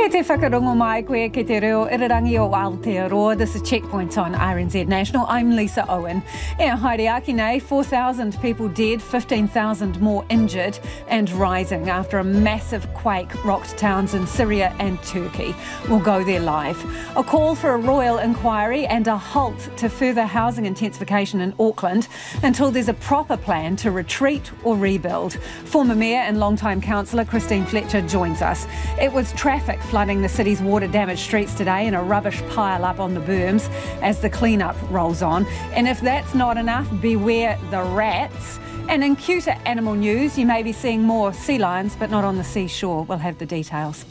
Kei te whakarongo mai koe ki te reo irirangi o Aotearoa. This is Checkpoint on RNZ National. I'm Lisa Owen. Haere aki nei, 4,000 people dead, 15,000 more injured and rising after a massive quake rocked towns in Syria and Turkey. We'll go there live. A call for a royal inquiry and a halt to further housing intensification in Auckland until there's a proper plan to retreat or rebuild. Former Mayor and long-time councillor Christine Fletcher joins us. It was traffic flooding the city's water-damaged streets today and a rubbish pile-up on the berms as the clean-up rolls on. And if that's not enough, beware the rats. And in cuter animal news, you may be seeing more sea lions, but not on the seashore. We'll have the details.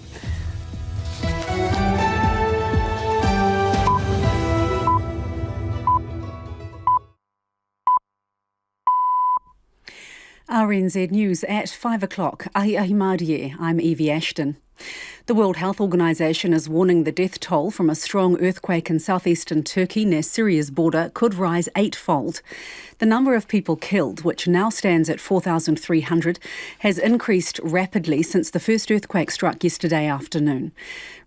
RNZ News at 5 o'clock. Ahi Marie, I'm Evie Ashton. The World Health Organization is warning the death toll from a strong earthquake in southeastern Turkey near Syria's border could rise eightfold. The number of people killed, which now stands at 4,300, has increased rapidly since the first earthquake struck yesterday afternoon.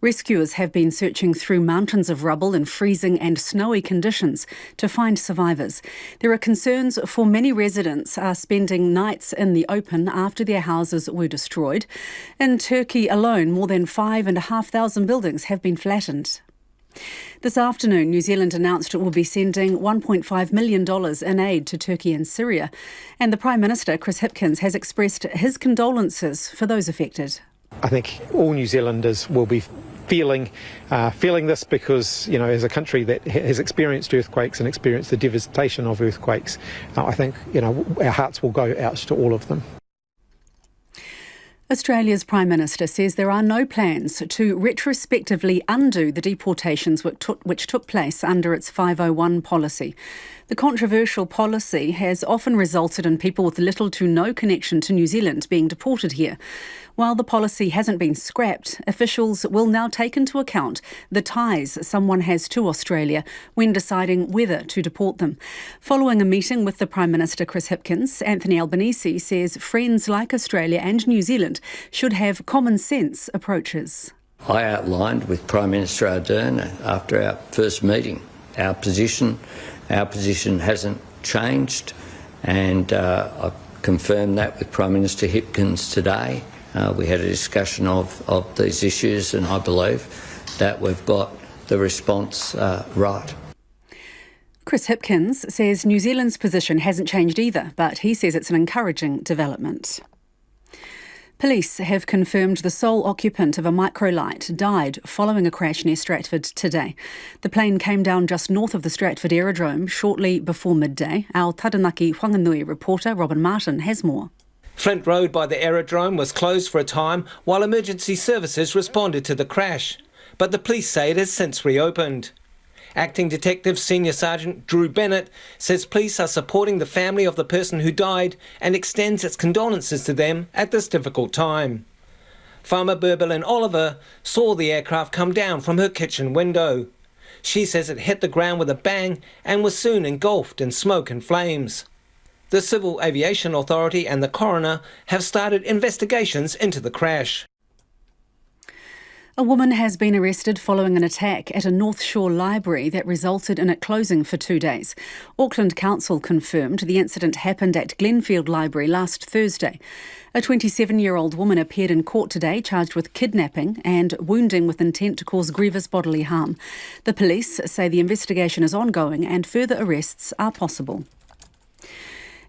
Rescuers have been searching through mountains of rubble in freezing and snowy conditions to find survivors. There are concerns for many residents are spending nights in the open after their houses were destroyed. In Turkey alone, more than 5,500 buildings have been flattened. This afternoon, New Zealand announced it will be sending $1.5 million in aid to Turkey and Syria. And the Prime Minister, Chris Hipkins, has expressed his condolences for those affected. I think all New Zealanders will be feeling this because, you know, as a country that has experienced earthquakes and experienced the devastation of earthquakes, I think, you know, our hearts will go out to all of them. Australia's Prime Minister says there are no plans to retrospectively undo the deportations which took place under its 501 policy. The controversial policy has often resulted in people with little to no connection to New Zealand being deported here. While the policy hasn't been scrapped, officials will now take into account the ties someone has to Australia when deciding whether to deport them. Following a meeting with the Prime Minister, Chris Hipkins, Anthony Albanese says friends like Australia and New Zealand should have common sense approaches. I outlined with Prime Minister Ardern after our first meeting our position. Our position hasn't changed, and I confirmed that with Prime Minister Hipkins today. We had a discussion of these issues, and I believe that we've got the response right. Chris Hipkins says New Zealand's position hasn't changed either, but he says it's an encouraging development. Police have confirmed the sole occupant of a Microlight died following a crash near Stratford today. The plane came down just north of the Stratford aerodrome shortly before midday. Our Taranaki Whanganui reporter Robin Martin has more. Flint Road by the aerodrome was closed for a time while emergency services responded to the crash. But the police say it has since reopened. Acting Detective Senior Sergeant Drew Bennett says police are supporting the family of the person who died and extends its condolences to them at this difficult time. Farmer Burbelin Oliver saw the aircraft come down from her kitchen window. She says it hit the ground with a bang and was soon engulfed in smoke and flames. The Civil Aviation Authority and the coroner have started investigations into the crash. A woman has been arrested following an attack at a North Shore library that resulted in it closing for 2 days. Auckland Council confirmed the incident happened at Glenfield Library last Thursday. A 27-year-old woman appeared in court today charged with kidnapping and wounding with intent to cause grievous bodily harm. The police say the investigation is ongoing and further arrests are possible.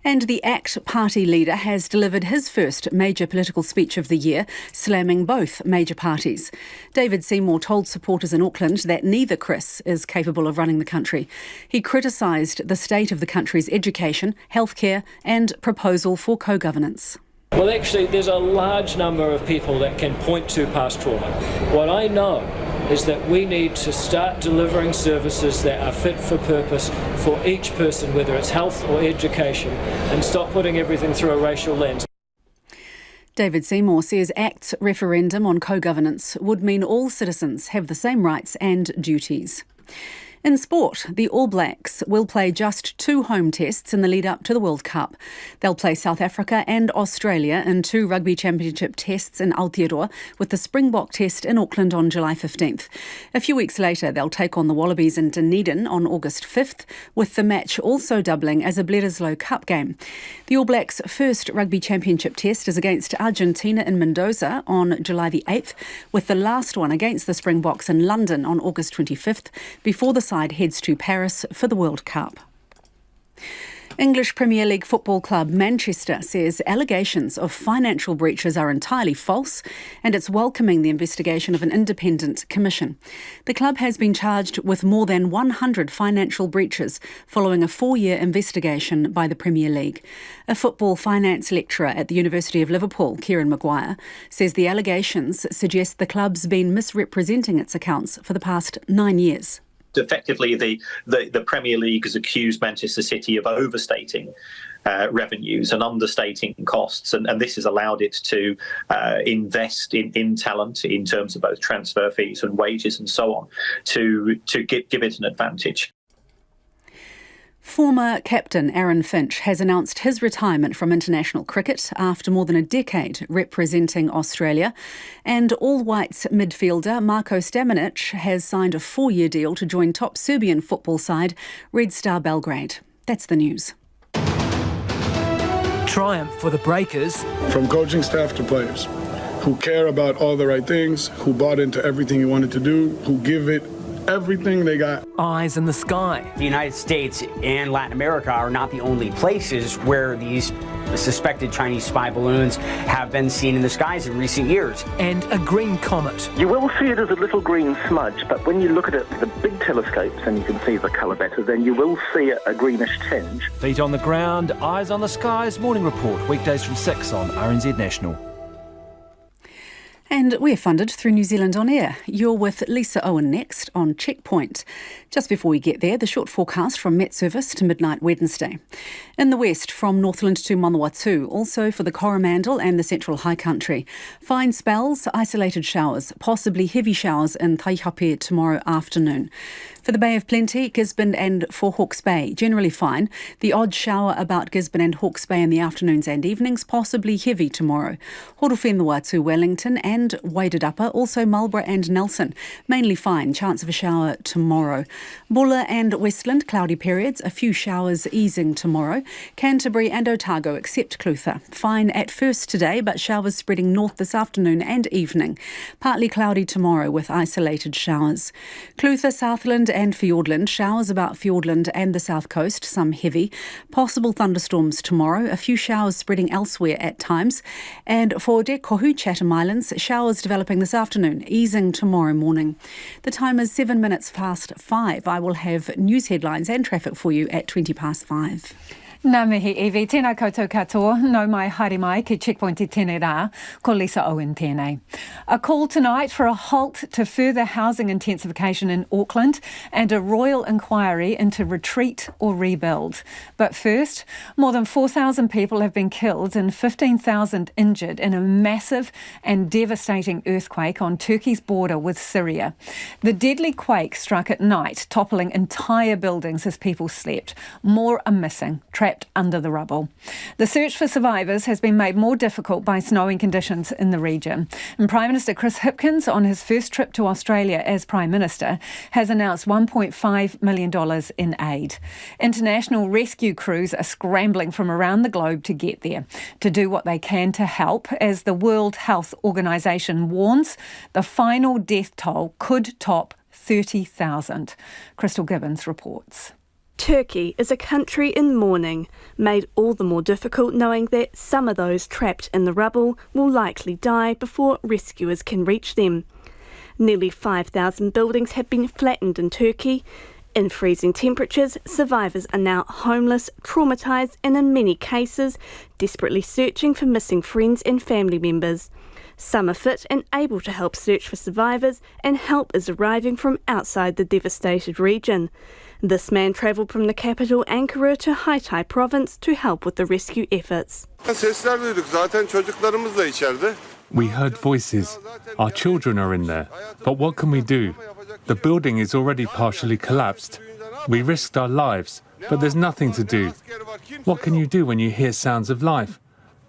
And the ACT party leader has delivered his first major political speech of the year, slamming both major parties. David Seymour told supporters in Auckland that neither Chris is capable of running the country. He criticised the state of the country's education, healthcare and proposal for co-governance. Well, actually, there's a large number of people that can point to past trauma. What I know is that we need to start delivering services that are fit for purpose for each person, whether it's health or education, and stop putting everything through a racial lens. David Seymour says ACT's referendum on co-governance would mean all citizens have the same rights and duties. In sport, the All Blacks will play just 2 home tests in the lead-up to the World Cup. They'll play South Africa and Australia in 2 Rugby Championship tests in Aotearoa, with the Springbok test in Auckland on July 15th. A few weeks later, they'll take on the Wallabies in Dunedin on August 5th, with the match also doubling as a Bledisloe Cup game. The All Blacks' first Rugby Championship test is against Argentina in Mendoza on July the 8th, with the last one against the Springboks in London on August 25th, before the side heads to Paris for the World Cup. English Premier League football club Manchester says allegations of financial breaches are entirely false, and it's welcoming the investigation of an independent commission. The club has been charged with more than 100 financial breaches following a 4-year investigation by the Premier League. A football finance lecturer at the University of Liverpool, Kieran Maguire, says the allegations suggest the club's been misrepresenting its accounts for the past 9 years. Effectively, the Premier League has accused Manchester City of overstating revenues and understating costs, and this has allowed it to invest in talent in terms of both transfer fees and wages and so on to give it an advantage. Former captain Aaron Finch has announced his retirement from international cricket after more than a decade representing Australia. And all-whites midfielder Marko Stamenic has signed a 4-year deal to join top Serbian football side Red Star Belgrade. That's the news. Triumph for the Breakers. From coaching staff to players who care about all the right things, who bought into everything you wanted to do, who give it everything they got. Eyes in the sky. The United States and Latin America are not the only places where these suspected Chinese spy balloons have been seen in the skies in recent years. And a green comet. You will see it as a little green smudge, but when you look at it with the big telescopes and you can see the colour better, then you will see a greenish tinge. Feet on the ground, eyes on the skies. Morning Report, weekdays from 6 on RNZ National. And we're funded through New Zealand On Air. You're with Lisa Owen next on Checkpoint. Just before we get there, the short forecast from Met Service to midnight Wednesday. In the west, from Northland to Manawatu, also for the Coromandel and the Central High Country. Fine spells, isolated showers, possibly heavy showers in Taihape tomorrow afternoon. For the Bay of Plenty, Gisborne and for Hawke's Bay, generally fine. The odd shower about Gisborne and Hawke's Bay in the afternoons and evenings, possibly heavy tomorrow. Horowhenua to Wellington and Waded Upper, also Marlborough and Nelson, mainly fine, chance of a shower tomorrow. Bulla and Westland, cloudy periods, a few showers easing tomorrow. Canterbury and Otago, except Clutha, fine at first today, but showers spreading north this afternoon and evening. Partly cloudy tomorrow with isolated showers. Clutha, Southland and Fiordland, showers about Fiordland and the south coast, some heavy. Possible thunderstorms tomorrow, a few showers spreading elsewhere at times. And for De Kohu, Chatham Islands, showers developing this afternoon, easing tomorrow morning. The time is 7 minutes past 5. I will have news headlines and traffic for you at 5:20. Nā mihi Evie, tēnā koutou katoa, no mai haere mai ki Checkpoint I tēnei rā, ko Lisa Owen tēnei. A call tonight for a halt to further housing intensification in Auckland and a royal inquiry into retreat or rebuild. But first, more than 4,000 people have been killed and 15,000 injured in a massive and devastating earthquake on Turkey's border with Syria. The deadly quake struck at night, toppling entire buildings as people slept. More are missing, trapped under the rubble. The search for survivors has been made more difficult by snowing conditions in the region. And Prime Minister Chris Hipkins, on his first trip to Australia as Prime Minister, has announced $1.5 million in aid. International rescue crews are scrambling from around the globe to get there, to do what they can to help, as the World Health Organization warns the final death toll could top 30,000. Crystal Gibbons reports. Turkey is a country in mourning, made all the more difficult knowing that some of those trapped in the rubble will likely die before rescuers can reach them. Nearly 5,000 buildings have been flattened in Turkey. In freezing temperatures, survivors are now homeless, traumatised and in many cases desperately searching for missing friends and family members. Some are fit and able to help search for survivors, and help is arriving from outside the devastated region. This man travelled from the capital Ankara to Hatay province to help with the rescue efforts. Sesler duyduk zaten çocuklarımız da içeride. We heard voices. Our children are in there. But what can we do? The building is already partially collapsed. We risked our lives, but there's nothing to do. What can you do when you hear sounds of life?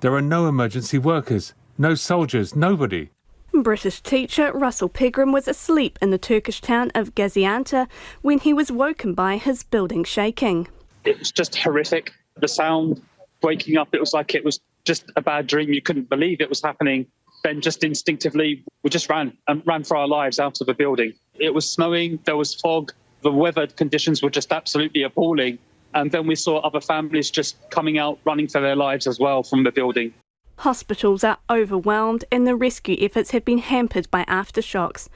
There are no emergency workers, no soldiers, nobody. British teacher Russell Pegram was asleep in the Turkish town of Gaziantep when he was woken by his building shaking. It was just horrific. The sound, waking up, it was like it was just a bad dream. You couldn't believe it was happening. Then just instinctively, we just ran for our lives out of the building. It was snowing, there was fog, the weather conditions were just absolutely appalling. And then we saw other families just coming out, running for their lives as well from the building. Hospitals are overwhelmed and the rescue efforts have been hampered by aftershocks.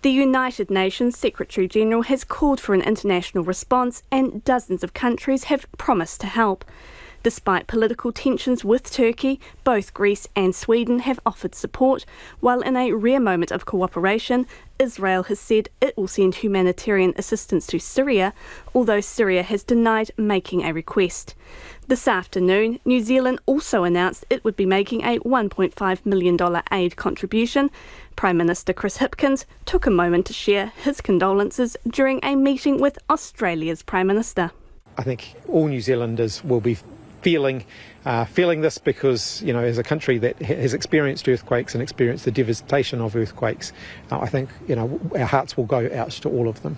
The United Nations Secretary-General has called for an international response and dozens of countries have promised to help. Despite political tensions with Turkey, both Greece and Sweden have offered support, while in a rare moment of cooperation, Israel has said it will send humanitarian assistance to Syria, although Syria has denied making a request. This afternoon, New Zealand also announced it would be making a $1.5 million aid contribution. Prime Minister Chris Hipkins took a moment to share his condolences during a meeting with Australia's Prime Minister. I think all New Zealanders will be feeling this because, as a country that has experienced earthquakes and experienced the devastation of earthquakes, I think, our hearts will go out to all of them.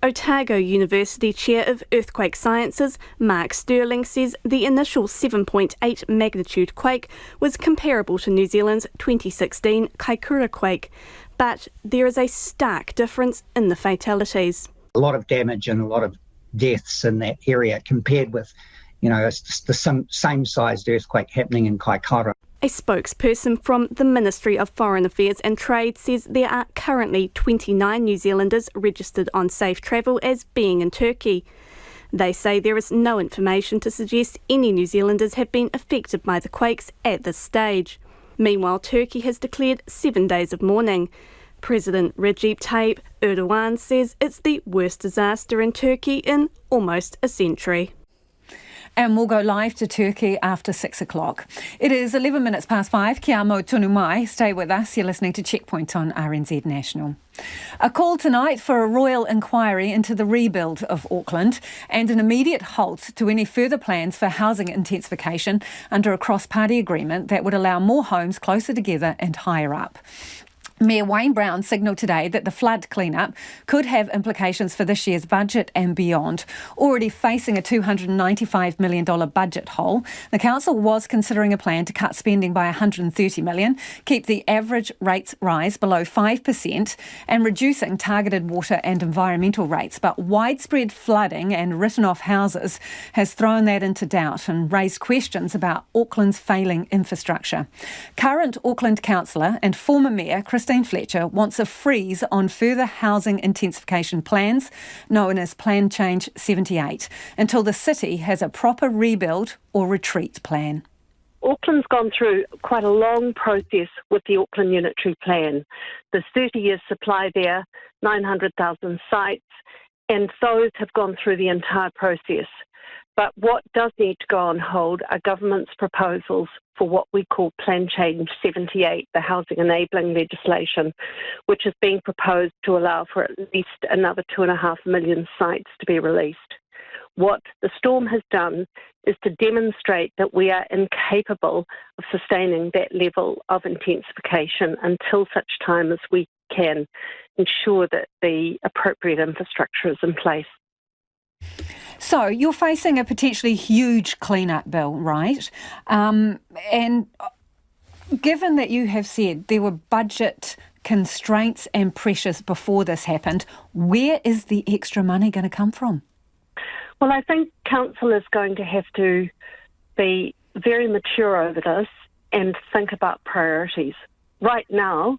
Otago University Chair of Earthquake Sciences, Mark Sterling, says the initial 7.8 magnitude quake was comparable to New Zealand's 2016 Kaikoura quake, but there is a stark difference in the fatalities. A lot of damage and a lot of deaths in that area compared with it's the same-sized earthquake happening in Kaikoura. A spokesperson from the Ministry of Foreign Affairs and Trade says there are currently 29 New Zealanders registered on safe travel as being in Turkey. They say there is no information to suggest any New Zealanders have been affected by the quakes at this stage. Meanwhile, Turkey has declared 7 days of mourning. President Recep Tayyip Erdogan says it's the worst disaster in Turkey in almost a century. And we'll go live to Turkey after 6 o'clock. It is 11 minutes past 5. Kia mo tonu mai. Stay with us. You're listening to Checkpoint on RNZ National. A call tonight for a royal inquiry into the rebuild of Auckland and an immediate halt to any further plans for housing intensification under a cross-party agreement that would allow more homes closer together and higher up. Mayor Wayne Brown signalled today that the flood clean-up could have implications for this year's budget and beyond. Already facing a $295 million budget hole, the council was considering a plan to cut spending by $130 million, keep the average rates rise below 5% and reducing targeted water and environmental rates. But widespread flooding and written-off houses has thrown that into doubt and raised questions about Auckland's failing infrastructure. Current Auckland councillor and former mayor Christine Fletcher wants a freeze on further housing intensification plans, known as Plan Change 78, until the city has a proper rebuild or retreat plan. Auckland's gone through quite a long process with the Auckland Unitary Plan. There's 30 years supply there, 900,000 sites, and those have gone through the entire process. But what does need to go on hold are government's proposals for what we call Plan Change 78, the housing enabling legislation, which is being proposed to allow for at least another 2.5 million sites to be released. What the storm has done is to demonstrate that we are incapable of sustaining that level of intensification until such time as we can ensure that the appropriate infrastructure is in place. So you're facing a potentially huge clean-up bill, right? And given that you have said there were budget constraints and pressures before this happened, where is the extra money going to come from? Well, I think Council is going to have to be very mature over this and think about priorities. Right now,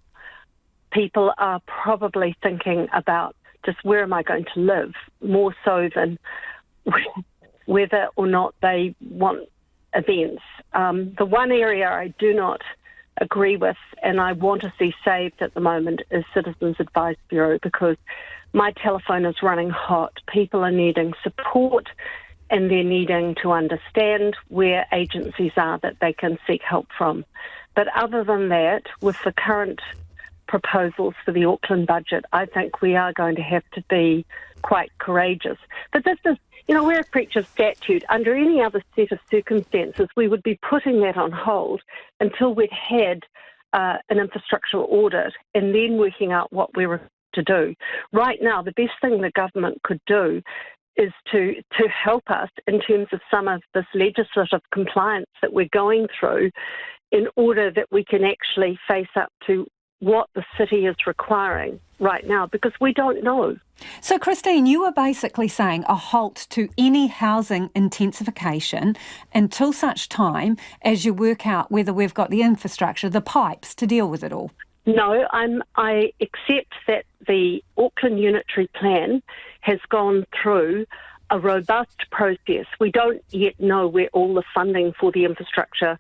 people are probably thinking about just where am I going to live, more so than whether or not they want events. The one area I do not agree with and I want to see saved at the moment is Citizens Advice Bureau, because my telephone is running hot. People are needing support and they're needing to understand where agencies are that they can seek help from. But other than that, with the current proposals for the Auckland budget, I think we are going to have to be quite courageous. But this is, we're a creature of statute. Under any other set of circumstances, we would be putting that on hold until we'd had an infrastructural audit and then working out what we were to do. Right now, the best thing the government could do is to help us in terms of some of this legislative compliance that we're going through in order that we can actually face up to what the city is requiring right now, because we don't know. So, Christine, you were basically saying a halt to any housing intensification until such time as you work out whether we've got the infrastructure, the pipes to deal with it all. No, I accept that the Auckland Unitary Plan has gone through a robust process. We don't yet know where all the funding for the infrastructure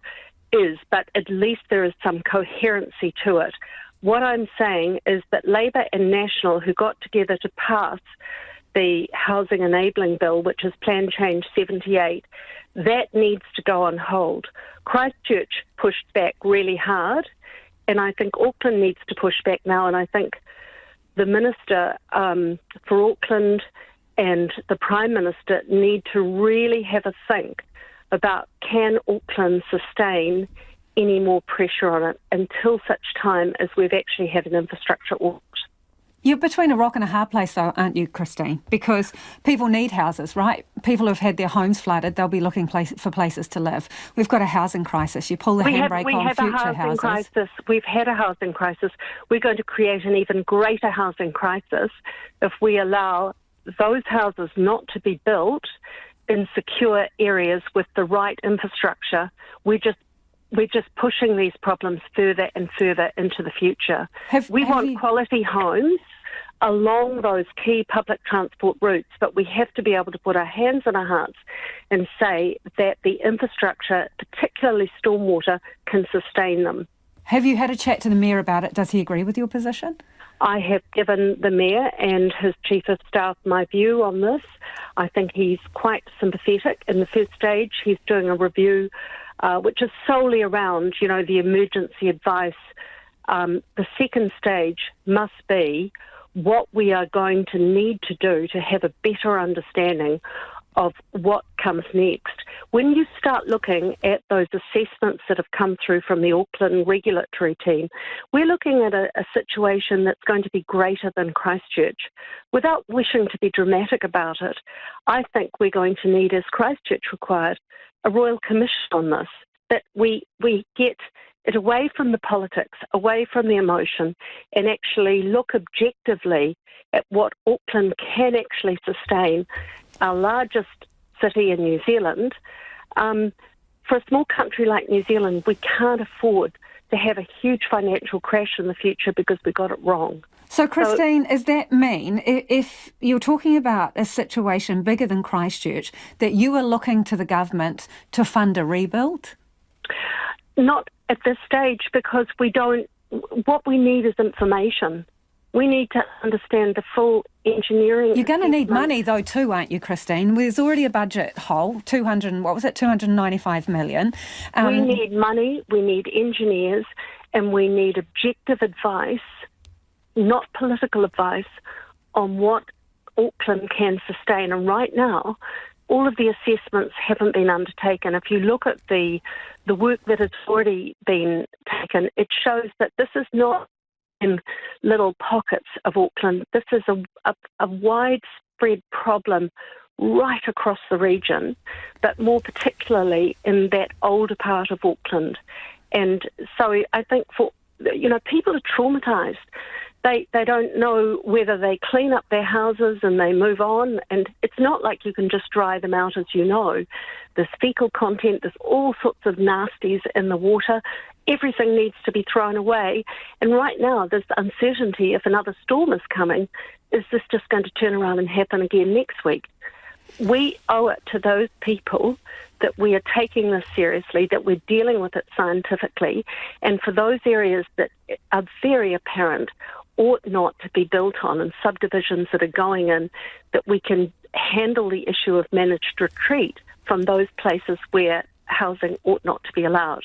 is, but at least there is some coherency to it. What I'm saying is that Labour and National, who got together to pass the Housing Enabling Bill, which is Plan Change 78, that needs to go on hold. Christchurch pushed back really hard, and I think Auckland needs to push back now, and I think the Minister for Auckland and the Prime Minister need to really have a think about can Auckland sustain any more pressure on it until such time as we've actually had an infrastructure audit. You're between a rock and a hard place, though, aren't you, Christine? Because people need houses, right? People who've had their homes flooded, they'll be looking for places to live. We've got a housing crisis. You pull the handbrake on future houses. Crisis. We've had a housing crisis. We're going to create an even greater housing crisis if we allow those houses not to be built in secure areas with the right infrastructure. We're just pushing these problems further and further into the future. We want quality homes along those key public transport routes, but we have to be able to put our hands on our hearts and say that the infrastructure, particularly stormwater, can sustain them. Have you had a chat to the Mayor about it? Does he agree with your position? I have given the Mayor and his Chief of Staff my view on this. I think he's quite sympathetic. In the first stage, he's doing a review which is solely around, the emergency advice. The second stage must be what we are going to need to do to have a better understanding of what comes next. When you start looking at those assessments that have come through from the Auckland regulatory team, we're looking at a situation that's going to be greater than Christchurch. Without wishing to be dramatic about it, I think we're going to need, as Christchurch required, a royal commission on this, that we get it away from the politics, away from the emotion, and actually look objectively at what Auckland can actually sustain, our largest city in New Zealand. For a small country like New Zealand, we can't afford to have a huge financial crash in the future because we got it wrong. So, Christine, does that mean, if you're talking about a situation bigger than Christchurch, that you are looking to the government to fund a rebuild? Not at this stage, because what we need is information. We need to understand the full engineering. You're going to need money, though, too, aren't you, Christine? There's already a budget hole, 295 million. We need money, we need engineers, and we need objective advice, not political advice, on what Auckland can sustain. And right now, all of the assessments haven't been undertaken. If you look at the work that has already been taken, it shows that this is not in little pockets of Auckland. This is a widespread problem right across the region, but more particularly in that older part of Auckland. And so I think people are traumatised. They don't know whether they clean up their houses and they move on, and it's not like you can just dry them out, as you know. There's fecal content, there's all sorts of nasties in the water. Everything needs to be thrown away. And right now there's uncertainty if another storm is coming. Is this just going to turn around and happen again next week? We owe it to those people that we are taking this seriously, that we're dealing with it scientifically, and for those areas that are very apparent ought not to be built on, and subdivisions that are going in, that we can handle the issue of managed retreat from those places where housing ought not to be allowed.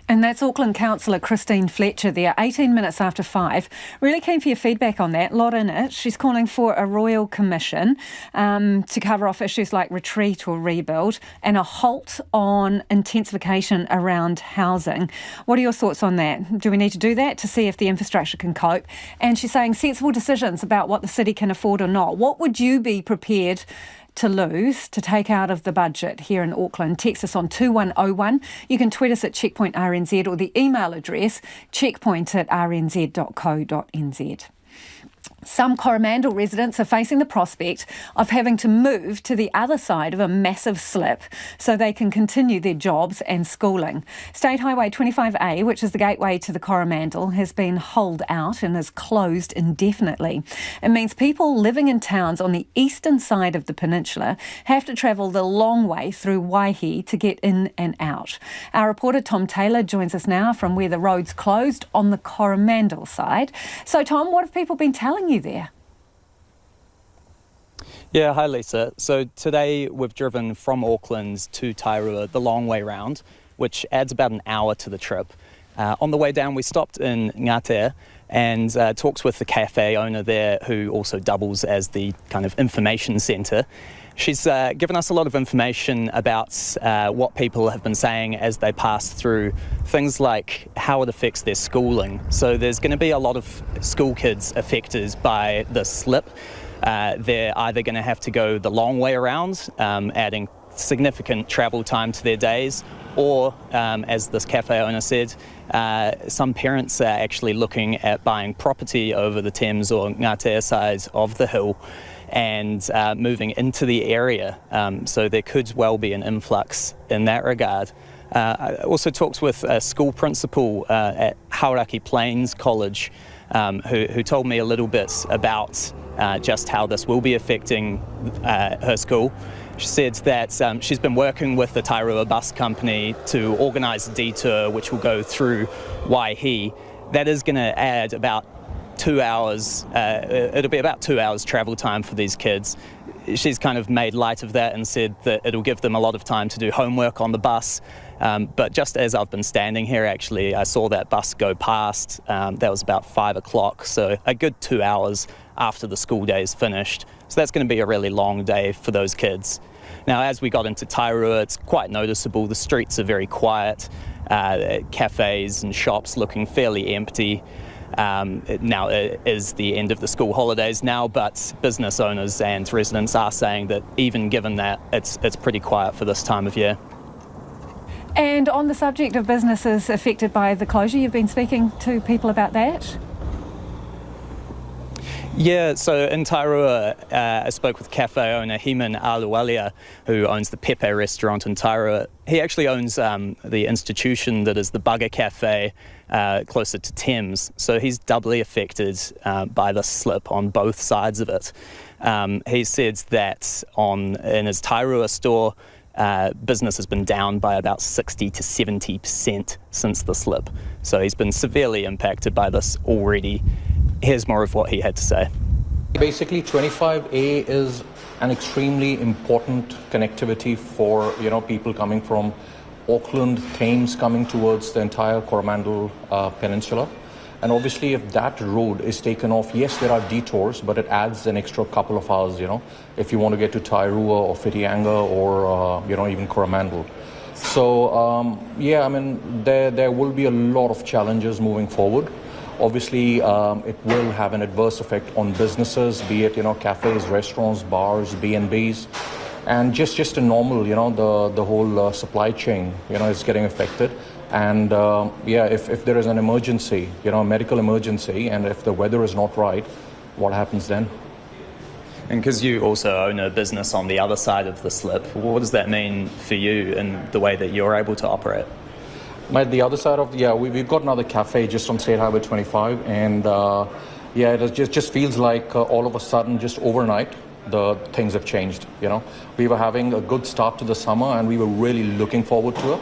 And that's Auckland Councillor Christine Fletcher there, 18 minutes after 5. Really keen for your feedback on that. A lot in it. She's calling for a royal commission to cover off issues like retreat or rebuild and a halt on intensification around housing. What are your thoughts on that? Do we need to do that to see if the infrastructure can cope? And she's saying sensible decisions about what the city can afford or not. What would you be prepared to lose, to take out of the budget here in Auckland? Text us on 2101. You can tweet us at Checkpoint RNZ or the email address checkpoint@rnz.co.nz. Some Coromandel residents are facing the prospect of having to move to the other side of a massive slip so they can continue their jobs and schooling. State Highway 25A, which is the gateway to the Coromandel, has been holed out and is closed indefinitely. It means people living in towns on the eastern side of the peninsula have to travel the long way through Waihi to get in and out. Our reporter Tom Taylor joins us now from where the road's closed on the Coromandel side. So Tom, what have people been telling you there? Yeah, hi Lisa. So today we've driven from Auckland to Tairua the long way round, which adds about an hour to the trip. On the way down we stopped in Ngātea and talked with the cafe owner there, who also doubles as the kind of information centre. She's given us a lot of information about what people have been saying as they pass through, things like how it affects their schooling. So there's going to be a lot of school kids affected by the slip. They're either going to have to go the long way around, adding significant travel time to their days, or, as this cafe owner said, some parents are actually looking at buying property over the Thames or Ngātea side of the hill and moving into the area. So there could well be an influx in that regard. I also talked with a school principal at Hauraki Plains College who told me a little bit about just how this will be affecting her school. She said that she's been working with the Tairua bus company to organise a detour which will go through Waihi. That is going to add about 2 hours, it'll be about 2 hours travel time for these kids. She's kind of made light of that and said that it'll give them a lot of time to do homework on the bus. But just as I've been standing here, actually, I saw that bus go past. That was about 5 o'clock, so a good 2 hours after the school day is finished. So that's going to be a really long day for those kids. Now, as we got into Tairua, it's quite noticeable. The streets are very quiet, cafes and shops looking fairly empty. Now it is the end of the school holidays now, but business owners and residents are saying that even given that, it's pretty quiet for this time of year. And on the subject of businesses affected by the closure, you've been speaking to people about that? Yeah, so in Tairua, I spoke with cafe owner Heman Aluwalia, who owns the Pepe restaurant in Tairua. He actually owns the institution that is the Bugger Cafe closer to Thames, so he's doubly affected by the slip on both sides of it. He said that in his Tairua store, business has been down by about 60 to 70% since the slip. So he's been severely impacted by this already. Here's more of what he had to say. Basically, 25A is an extremely important connectivity for people coming from Auckland, Thames, coming towards the entire Coromandel Peninsula. And obviously, if that road is taken off, yes, there are detours, but it adds an extra couple of hours, if you want to get to Tairua or Whitianga or, even Coromandel. So, there will be a lot of challenges moving forward. Obviously, it will have an adverse effect on businesses, be it, cafes, restaurants, bars, B&Bs, and just a normal, the whole supply chain, is getting affected. And if there is an emergency, a medical emergency, and if the weather is not right, what happens then? And because you also own a business on the other side of the slip, what does that mean for you and the way that you're able to operate? The other side of, we've got another cafe just on State Highway 25, and it just feels like all of a sudden, just overnight, the things have changed. We were having a good start to the summer, and we were really looking forward to it.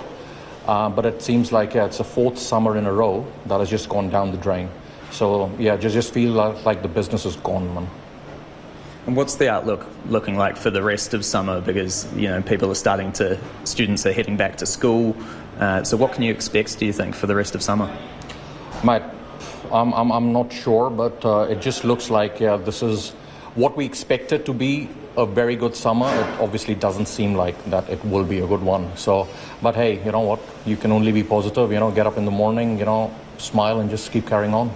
But it seems like it's a fourth summer in a row that has just gone down the drain. So just feel like the business is gone, man. And what's the outlook looking like for the rest of summer? Because students are heading back to school. So what can you expect, do you think, for the rest of summer? Mate, I'm not sure, but it just looks like this is what we expected to be a very good summer. It obviously doesn't seem like that it will be a good one. So, but hey, you know what? You can only be positive. Get up in the morning, smile and just keep carrying on.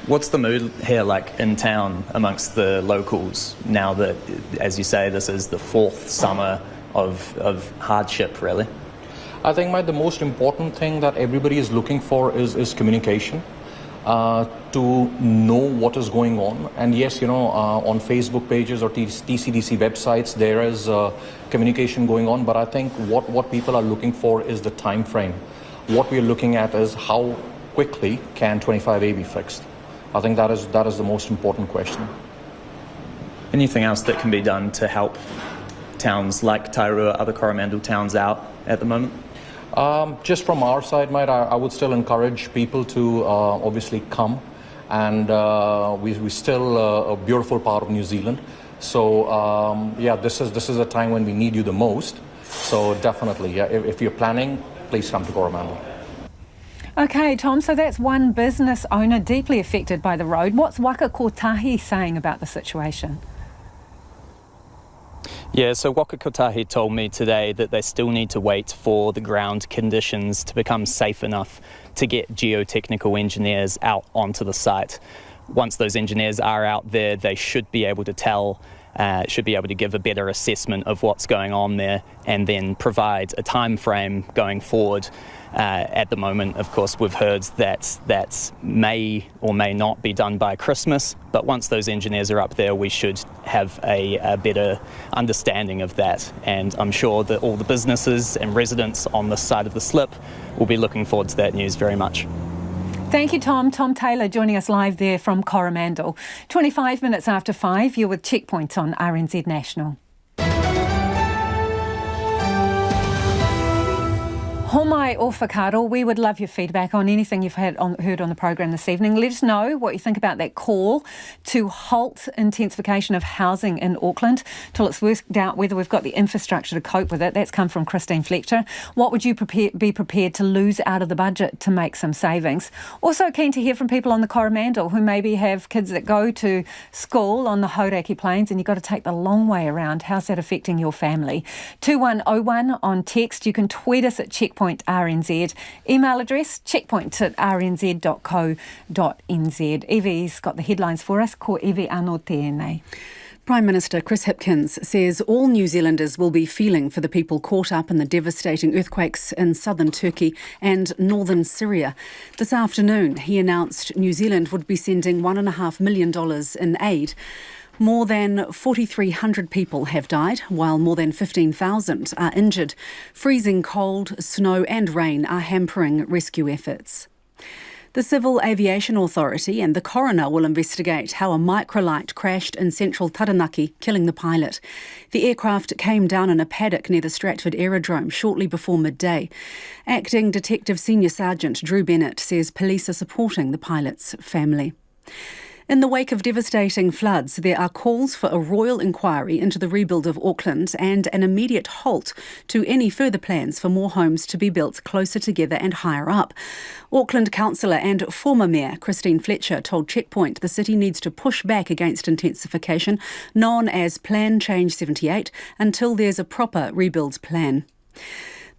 What's the mood here like in town amongst the locals now that, as you say, this is the fourth summer of hardship, really? I think, mate, the most important thing that everybody is looking for is communication, to know what is going on. And yes, on Facebook pages or TCDC websites, there is communication going on. But I think what people are looking for is the time frame. What we're looking at is how quickly can 25A be fixed. I think that is the most important question. Anything else that can be done to help towns like Tairua, other Coromandel towns out at the moment? Just from our side, mate, I would still encourage people to obviously come, and we're still a beautiful part of New Zealand. So this is a time when we need you the most. So definitely, if you're planning, please come to Coromandel. Okay, Tom, so that's one business owner deeply affected by the road. What's Waka Kotahi saying about the situation? Yeah, so Waka Kotahi told me today that they still need to wait for the ground conditions to become safe enough to get geotechnical engineers out onto the site. Once those engineers are out there, they should be able to give a better assessment of what's going on there and then provide a time frame going forward. At the moment, of course, we've heard that may or may not be done by Christmas, but once those engineers are up there, we should have a better understanding of that. And I'm sure that all the businesses and residents on this side of the slip will be looking forward to that news very much. Thank you, Tom. Tom Taylor joining us live there from Coromandel. 25 minutes after 5, you're with Checkpoint on RNZ National. Homai o whakaaro, we would love your feedback on anything you've heard on the programme this evening. Let us know what you think about that call to halt intensification of housing in Auckland till it's worked out whether we've got the infrastructure to cope with it. That's come from Christine Fletcher. What would you be prepared to lose out of the budget to make some savings? Also keen to hear from people on the Coromandel who maybe have kids that go to school on the Hauraki Plains and you've got to take the long way around. How's that affecting your family? 2101 on text. You can tweet us at Checkpoint RNZ. Email address checkpoint@rnz.co.nz. Evie's got the headlines for us. Ko Evie anō tēnei. Prime Minister Chris Hipkins says all New Zealanders will be feeling for the people caught up in the devastating earthquakes in southern Turkey and northern Syria. This afternoon, he announced New Zealand would be sending $1.5 million in aid. More than 4,300 people have died, while more than 15,000 are injured. Freezing cold, snow and rain are hampering rescue efforts. The Civil Aviation Authority and the coroner will investigate how a Microlight crashed in central Taranaki, killing the pilot. The aircraft came down in a paddock near the Stratford Aerodrome shortly before midday. Acting Detective Senior Sergeant Drew Bennett says police are supporting the pilot's family. In the wake of devastating floods, there are calls for a royal inquiry into the rebuild of Auckland and an immediate halt to any further plans for more homes to be built closer together and higher up. Auckland councillor and former mayor Christine Fletcher told Checkpoint the city needs to push back against intensification, known as Plan Change 78, until there's a proper rebuild plan.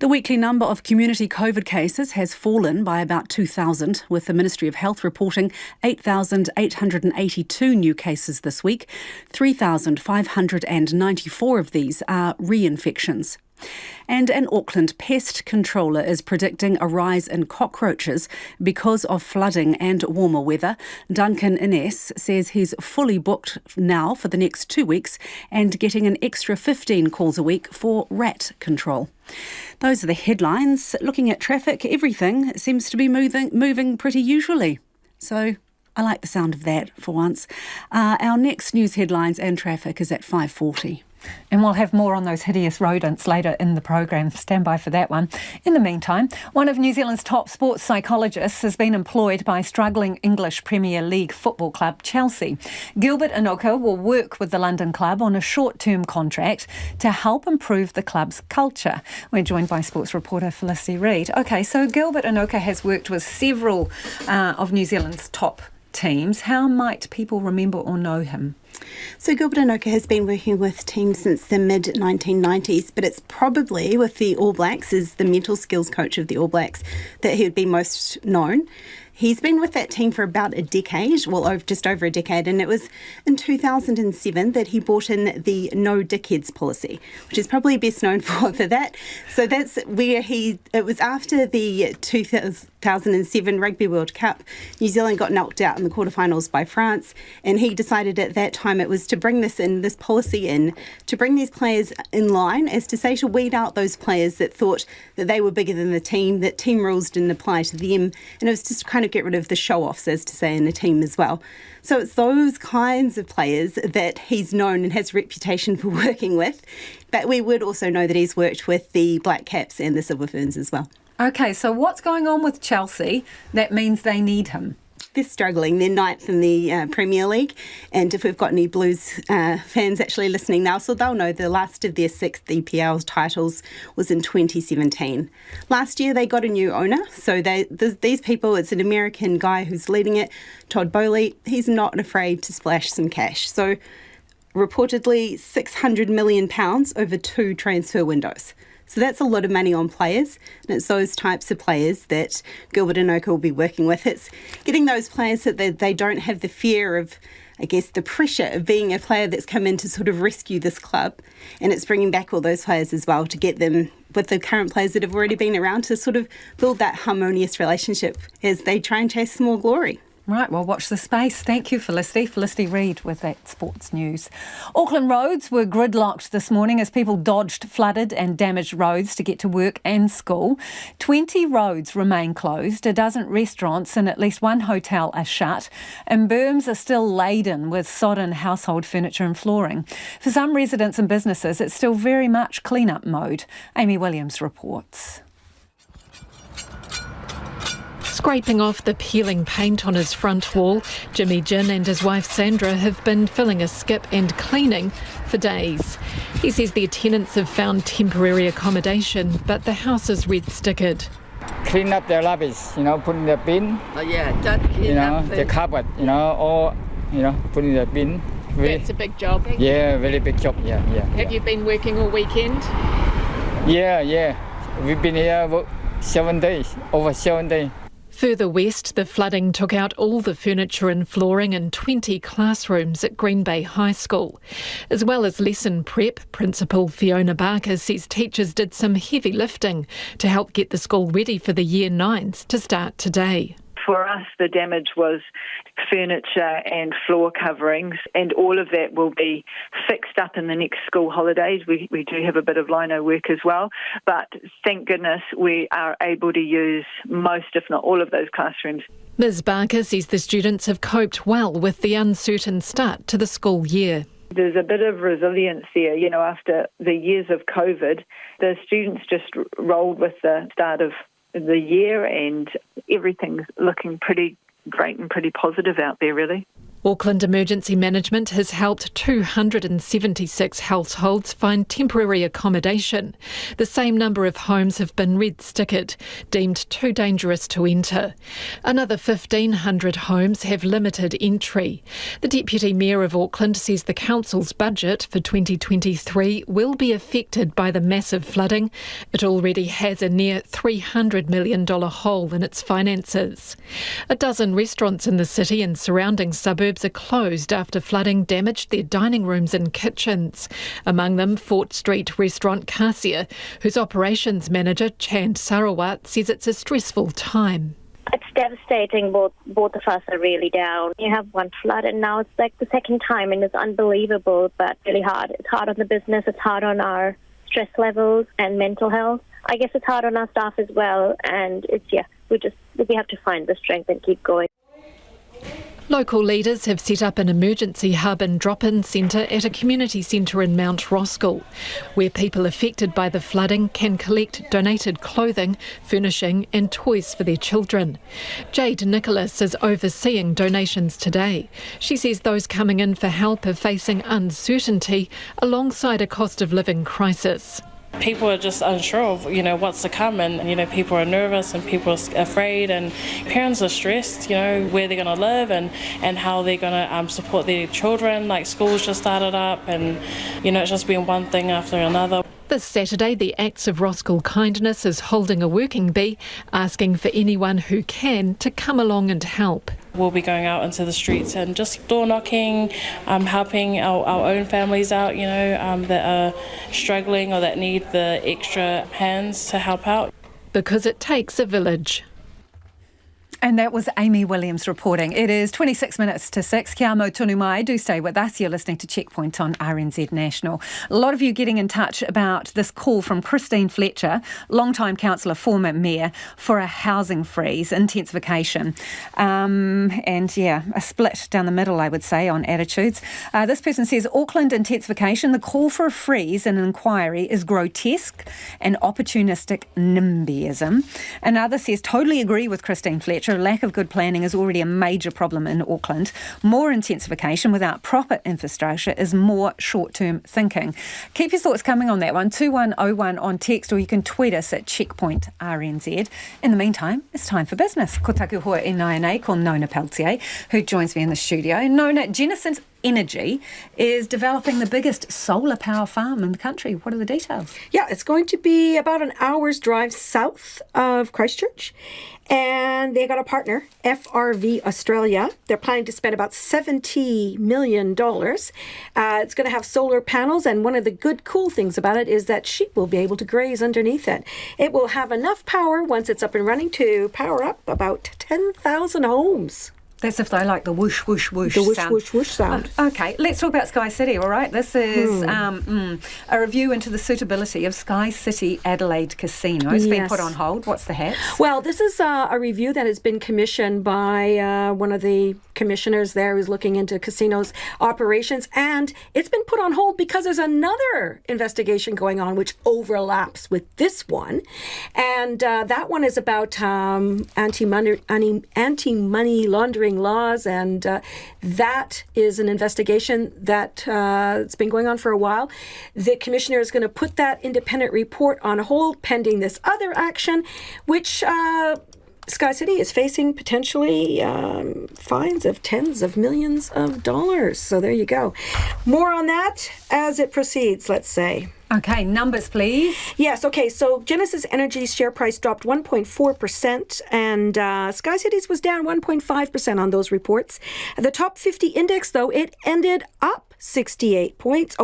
The weekly number of community COVID cases has fallen by about 2,000, with the Ministry of Health reporting 8,882 new cases this week. 3,594 of these are reinfections. And an Auckland pest controller is predicting a rise in cockroaches because of flooding and warmer weather. Duncan Innes says he's fully booked now for the next 2 weeks and getting an extra 15 calls a week for rat control. Those are the headlines. Looking at traffic, everything seems to be moving pretty usually. So I like the sound of that for once. Our next news headlines and traffic is at 5:40. And we'll have more on those hideous rodents later in the program. Stand by for that one. In the meantime, one of New Zealand's top sports psychologists has been employed by struggling English Premier League football club Chelsea. Gilbert Inoka will work with the London club on a short-term contract to help improve the club's culture. We're joined by sports reporter Felicity Reid. OK, so Gilbert Inoka has worked with several of New Zealand's top teams. How might people remember or know him? So Gilbert Inoka has been working with teams since the mid-1990s, but it's probably with the All Blacks as the mental skills coach of the All Blacks that he would be most known. He's been with that team for about a decade, well, just over a decade, and it was in 2007 that he brought in the No Dickheads policy, which is probably best known for that. So that's where it was after the 2007 Rugby World Cup. New Zealand got knocked out in the quarterfinals by France, and he decided at that time it was to bring this policy in, to bring these players in line, as to say, to weed out those players that thought that they were bigger than the team, that team rules didn't apply to them, and it was just kind of get rid of the show-offs, as to say, in the team as well. So it's those kinds of players that he's known and has a reputation for working with. But we would also know that he's worked with the Black Caps and the Silver Ferns as well. OK, so what's going on with Chelsea that means they need him? They're struggling. They're ninth in the Premier League. And if we've got any Blues fans actually listening now, so they'll know the last of their 6 EPL titles was in 2017. Last year, they got a new owner. So these people, it's an American guy who's leading it, Todd Boehly. He's not afraid to splash some cash. So reportedly £600 million over 2 transfer windows. So that's a lot of money on players, and it's those types of players that Gilbert Inoka will be working with. It's getting those players that they don't have the fear of, I guess, the pressure of being a player that's come in to sort of rescue this club, and it's bringing back all those players as well to get them with the current players that have already been around to sort of build that harmonious relationship as they try and chase some more glory. Right, well, watch the space. Thank you, Felicity. Felicity Reid with that sports news. Auckland roads were gridlocked this morning as people dodged flooded and damaged roads to get to work and school. 20 roads remain closed, a dozen restaurants and at least one hotel are shut, and berms are still laden with sodden household furniture and flooring. For some residents and businesses, it's still very much clean-up mode. Amy Williams reports. Scraping off the peeling paint on his front wall, Jimmy Jin and his wife Sandra have been filling a skip and cleaning for days. He says their tenants have found temporary accommodation, but the house is red-stickered. Clean up their rubbish, put in the bin. Don't clean up the cupboard, or, put in the bin. That's a big job. Yeah, very big job, yeah. Have you been working all weekend? Yeah. We've been here 7 days, over 7 days. Further west, the flooding took out all the furniture and flooring in 20 classrooms at Green Bay High School. As well as lesson prep, Principal Fiona Barker says teachers did some heavy lifting to help get the school ready for the Year 9s to start today. For us, the damage was furniture and floor coverings, and all of that will be fixed up in the next school holidays. We do have a bit of lino work as well, but thank goodness we are able to use most, if not all, of those classrooms. Ms Barker says the students have coped well with the uncertain start to the school year. There's a bit of resilience there, after the years of COVID. The students just rolled with the start of the year, and everything's looking pretty great and pretty positive out there, really. Auckland Emergency Management has helped 276 households find temporary accommodation. The same number of homes have been red-stickered, deemed too dangerous to enter. Another 1,500 homes have limited entry. The Deputy Mayor of Auckland says the council's budget for 2023 will be affected by the massive flooding. It already has a near $300 million hole in its finances. A dozen restaurants in the city and surrounding suburbs are closed after flooding damaged their dining rooms and kitchens. Among them, Fort Street restaurant Cassia, whose operations manager, Chand Sarawat, says it's a stressful time. It's devastating. Both of us are really down. You have one flood and now it's like the second time, and it's unbelievable, but really hard. It's hard on the business, it's hard on our stress levels and mental health. I guess it's hard on our staff as well, and we have to find the strength and keep going. Local leaders have set up an emergency hub and drop-in centre at a community centre in Mount Roskill, where people affected by the flooding can collect donated clothing, furnishing and toys for their children. Jade Nicholas is overseeing donations today. She says those coming in for help are facing uncertainty alongside a cost of living crisis. People are just unsure of, what's to come, and, people are nervous and people are afraid, and parents are stressed, where they're going to live and how they're going to support their children. Like, school's just started up and, it's just been one thing after another. This Saturday, the Acts of Roskill Kindness is holding a working bee, asking for anyone who can to come along and help. We'll be going out into the streets and just door knocking, helping our own families out, that are struggling or that need the extra hands to help out. Because it takes a village. And that was Amy Williams reporting. It is 26 minutes to 6. Kia mau tonu mai. Do stay with us. You're listening to Checkpoint on RNZ National. A lot of you getting in touch about this call from Christine Fletcher, long-time councillor, former mayor, for a housing freeze, intensification. A split down the middle, I would say, on attitudes. This person says, Auckland intensification, the call for a freeze and an inquiry is grotesque and opportunistic NIMBYism. Another says, totally agree with Christine Fletcher. Lack of good planning is already a major problem in Auckland. More intensification without proper infrastructure is more short-term thinking. Keep your thoughts coming on that one, 2101 on text, or you can tweet us at Checkpoint RNZ. In the meantime, it's time for business. Ko taku hoa e nai ko Nona Peltier, who joins me in the studio. Nona, Genesis Energy is developing the biggest solar power farm in the country. What are the details? Yeah, it's going to be about an hour's drive south of Christchurch. And they got a partner, FRV Australia. They're planning to spend about $70 million. It's going to have solar panels, and one of the good, cool things about it is that sheep will be able to graze underneath it. It will have enough power once it's up and running to power up about 10,000 homes. That's if they like the whoosh, whoosh, whoosh sound. The whoosh, sound. whoosh, whoosh sound. Okay, let's talk about Sky City, all right? This is a review into the suitability of Sky City Adelaide Casino. It's been put on hold. What's the hat? Well, this is a review that has been commissioned by one of the commissioners there who's looking into casinos operations, and it's been put on hold because there's another investigation going on which overlaps with this one, and that one is about anti-money laundering laws, and that is an investigation that it's been going on for a while. The commissioner is going to put that independent report on hold pending this other action, which Sky City is facing potentially fines of tens of millions of dollars. So there you go. More on that as it proceeds, let's say. Okay, numbers, please. Yes, okay, so Genesis Energy's share price dropped 1.4%, and Sky City's was down 1.5% on those reports. The top 50 index, though, it ended up 68 points.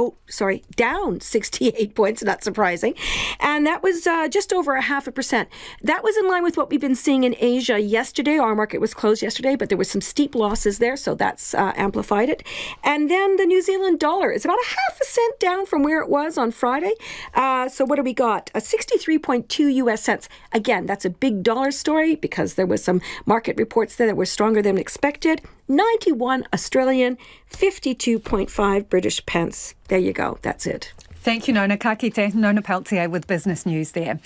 Down 68 points, not surprising. And that was just over 0.5%. That was in line with what we've been seeing in Asia yesterday. Our market was closed yesterday, but there were some steep losses there, so that's amplified it. And then the New Zealand dollar is about 0.5 cent down from where it was on Friday. So what do we got? 63.2 US cents. Again, that's a big dollar story because there was some market reports there that were stronger than expected. 91 Australian, 52.5 British pence. There you go. That's it. Thank you, Nona. Ka kite, Nona Peltier with business news there.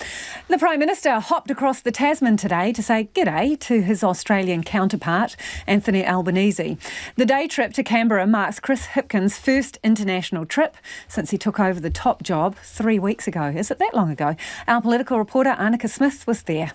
The Prime Minister hopped across the Tasman today to say g'day to his Australian counterpart, Anthony Albanese. The day trip to Canberra marks Chris Hipkins' first international trip since he took over the top job 3 weeks ago. Is it that long ago? Our political reporter, Annika Smith, was there.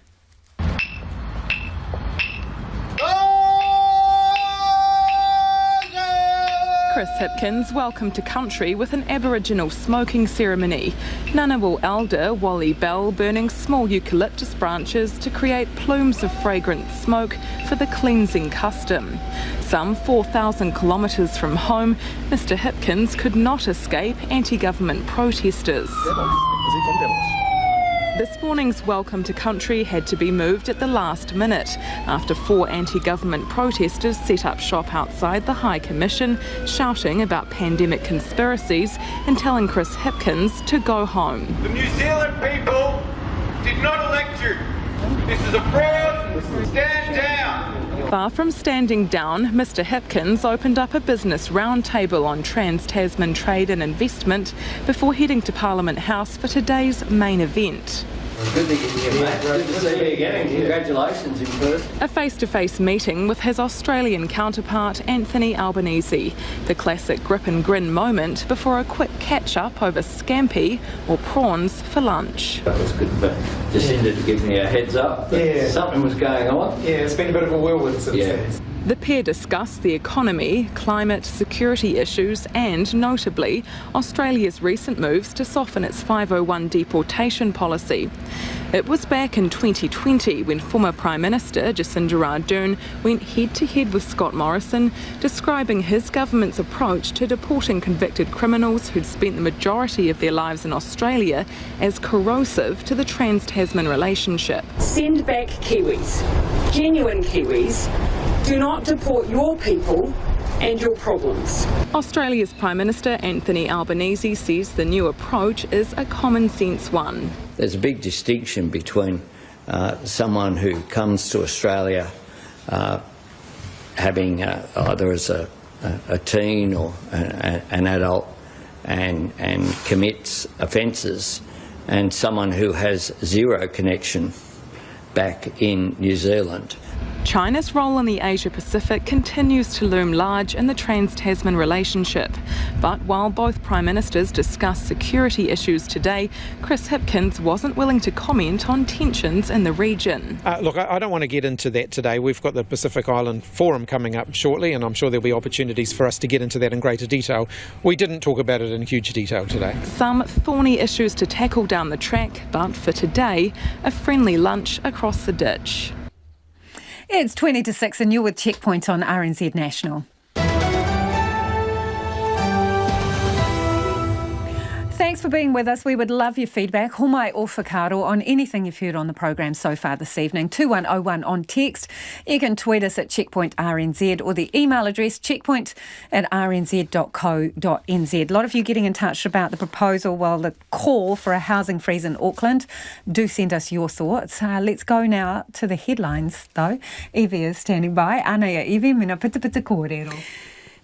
Chris Hipkins welcomed to country with an Aboriginal smoking ceremony. Ngunnawal elder Wally Bell burning small eucalyptus branches to create plumes of fragrant smoke for the cleansing custom. Some 4,000 kilometres from home, Mr Hipkins could not escape anti-government protesters. This morning's welcome to country had to be moved at the last minute after 4 anti-government protesters set up shop outside the High Commission, shouting about pandemic conspiracies and telling Chris Hipkins to go home. The New Zealand people did not elect you. This is a fraud. Stand down. Far from standing down, Mr Hipkins opened up a business roundtable on Trans-Tasman trade and investment before heading to Parliament House for today's main event. Good to get you, mate. Good to see you again, and congratulations in Perth. A face-to-face meeting with his Australian counterpart Anthony Albanese. The classic grip and grin moment before a quick catch-up over scampi or prawns for lunch. That was good for Jacinda to give me a heads up that something was going on. Yeah, it's been a bit of a whirlwind since then. The pair discussed the economy, climate, security issues and, notably, Australia's recent moves to soften its 501 deportation policy. It was back in 2020 when former Prime Minister Jacinda Ardern went head-to-head with Scott Morrison, describing his government's approach to deporting convicted criminals who'd spent the majority of their lives in Australia as corrosive to the Trans-Tasman relationship. Send back Kiwis, genuine Kiwis. Do not deport your people and your problems. Australia's Prime Minister Anthony Albanese says the new approach is a common sense one. There's a big distinction between someone who comes to Australia having either as a teen or an adult and commits offences, and someone who has zero connection back in New Zealand. China's role in the Asia-Pacific continues to loom large in the Trans-Tasman relationship. But while both Prime Ministers discussed security issues today, Chris Hipkins wasn't willing to comment on tensions in the region. Look, I don't want to get into that today. We've got the Pacific Island Forum coming up shortly, and I'm sure there'll be opportunities for us to get into that in greater detail. We didn't talk about it in huge detail today. Some thorny issues to tackle down the track, but for today, a friendly lunch across the ditch. It's 20 to 6 and you're with Checkpoint on RNZ National. Thanks for being with us. We would love your feedback, homai o whakaaro, on anything you've heard on the program so far this evening. 2101 on text. You can tweet us at Checkpoint RNZ or the email address checkpoint@rnz.co.nz. A lot of you getting in touch about the proposal, the call for a housing freeze in Auckland. Do send us your thoughts. Let's go now to the headlines, though. Evie is standing by. Anaya Evie, mina pita pita kōrero.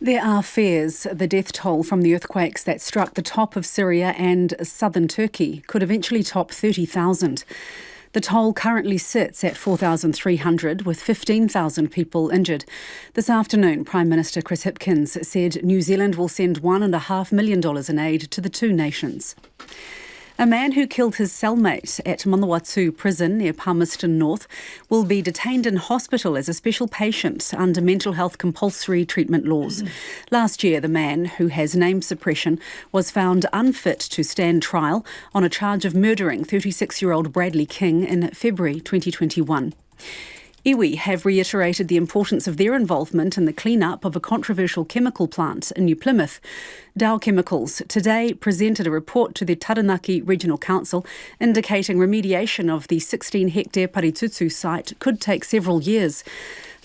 There are fears the death toll from the earthquakes that struck the top of Syria and southern Turkey could eventually top 30,000. The toll currently sits at 4,300, with 15,000 people injured. This afternoon, Prime Minister Chris Hipkins said New Zealand will send $1.5 million in aid to the two nations. A man who killed his cellmate at Manawatu prison near Palmerston North will be detained in hospital as a special patient under mental health compulsory treatment laws. Last year, the man, who has name suppression, was found unfit to stand trial on a charge of murdering 36-year-old Bradley King in February 2021. Iwi have reiterated the importance of their involvement in the clean-up of a controversial chemical plant in New Plymouth. Dow Chemicals today presented a report to the Taranaki Regional Council indicating remediation of the 16-hectare Paritutu site could take several years.